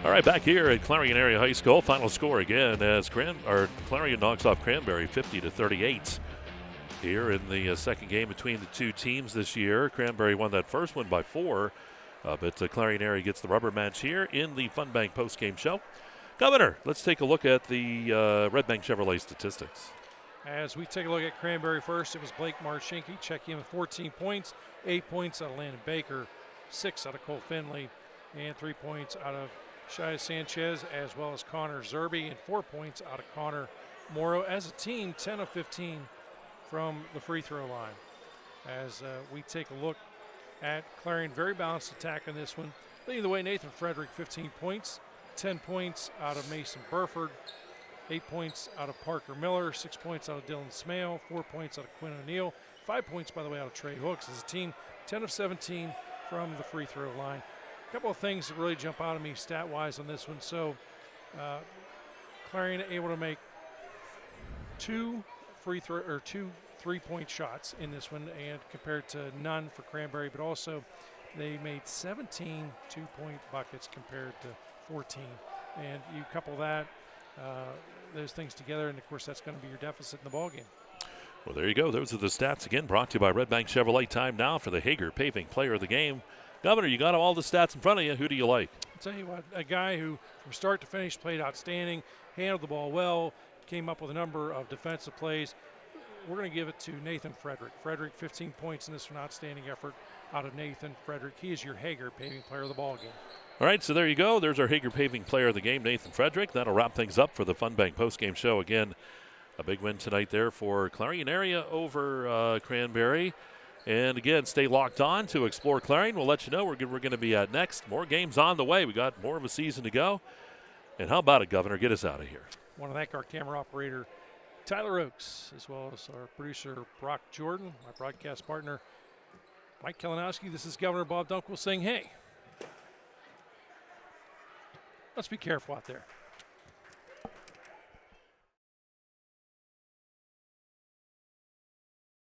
All right, back here at Clarion Area High School, final score again as Clarion knocks off Cranberry 50-38. Here in the second game between the two teams this year, Cranberry won that first one by 4, but Clarion Area gets the rubber match here in the Fun Bank postgame show. Governor, let's take a look at the Red Bank Chevrolet statistics. As we take a look at Cranberry first, it was Blake Marshinky checking in with 14 points, 8 points out of Landon Baker, 6 out of Cole Finley, and 3 points out of Shia Sanchez, as well as Connor Zerby, and 4 points out of Connor Morrow. As a team, 10 of 15 from the free throw line. As we take a look at Clarion, very balanced attack in this one. Leading the way, Nathan Frederick, 15 points, 10 points out of Mason Burford, 8 points out of Parker Miller, 6 points out of Dylan Smale, 4 points out of Quinn O'Neill, 5 points, by the way, out of Trey Hooks. As a team, 10 of 17 from the free throw line. A couple of things that really jump out at me stat-wise on this one. So, Clarion able to make 2 3-point shots in this one, and compared to none for Cranberry, but also they made 17 2-point buckets compared to 14. And you couple that, those things together, and of course that's going to be your deficit in the ballgame. Well, there you go. Those are the stats again, brought to you by Red Bank Chevrolet. Time now for the Hager Paving Player of the Game. Governor, you got all the stats in front of you. Who do you like? I'll tell you what, a guy who from start to finish played outstanding, handled the ball well, came up with a number of defensive plays. We're going to give it to Nathan Frederick. Frederick, 15 points in this one. Outstanding effort out of Nathan Frederick. He is your Hager Paving Player of the ballgame. All right, so there you go. There's our Hager Paving Player of the Game, Nathan Frederick. That'll wrap things up for the Fun Bank postgame show. Again, a big win tonight there for Clarion Area over Cranberry. And again, stay locked on to Explore Clarion. We'll let you know where we're going to be at next. More games on the way. We got more of a season to go. And how about it, Governor? Get us out of here. I want to thank our camera operator, Tyler Oakes, as well as our producer, Brock Jordan, my broadcast partner, Mike Kalinowski. This is Governor Bob Dunkle saying, hey, let's be careful out there.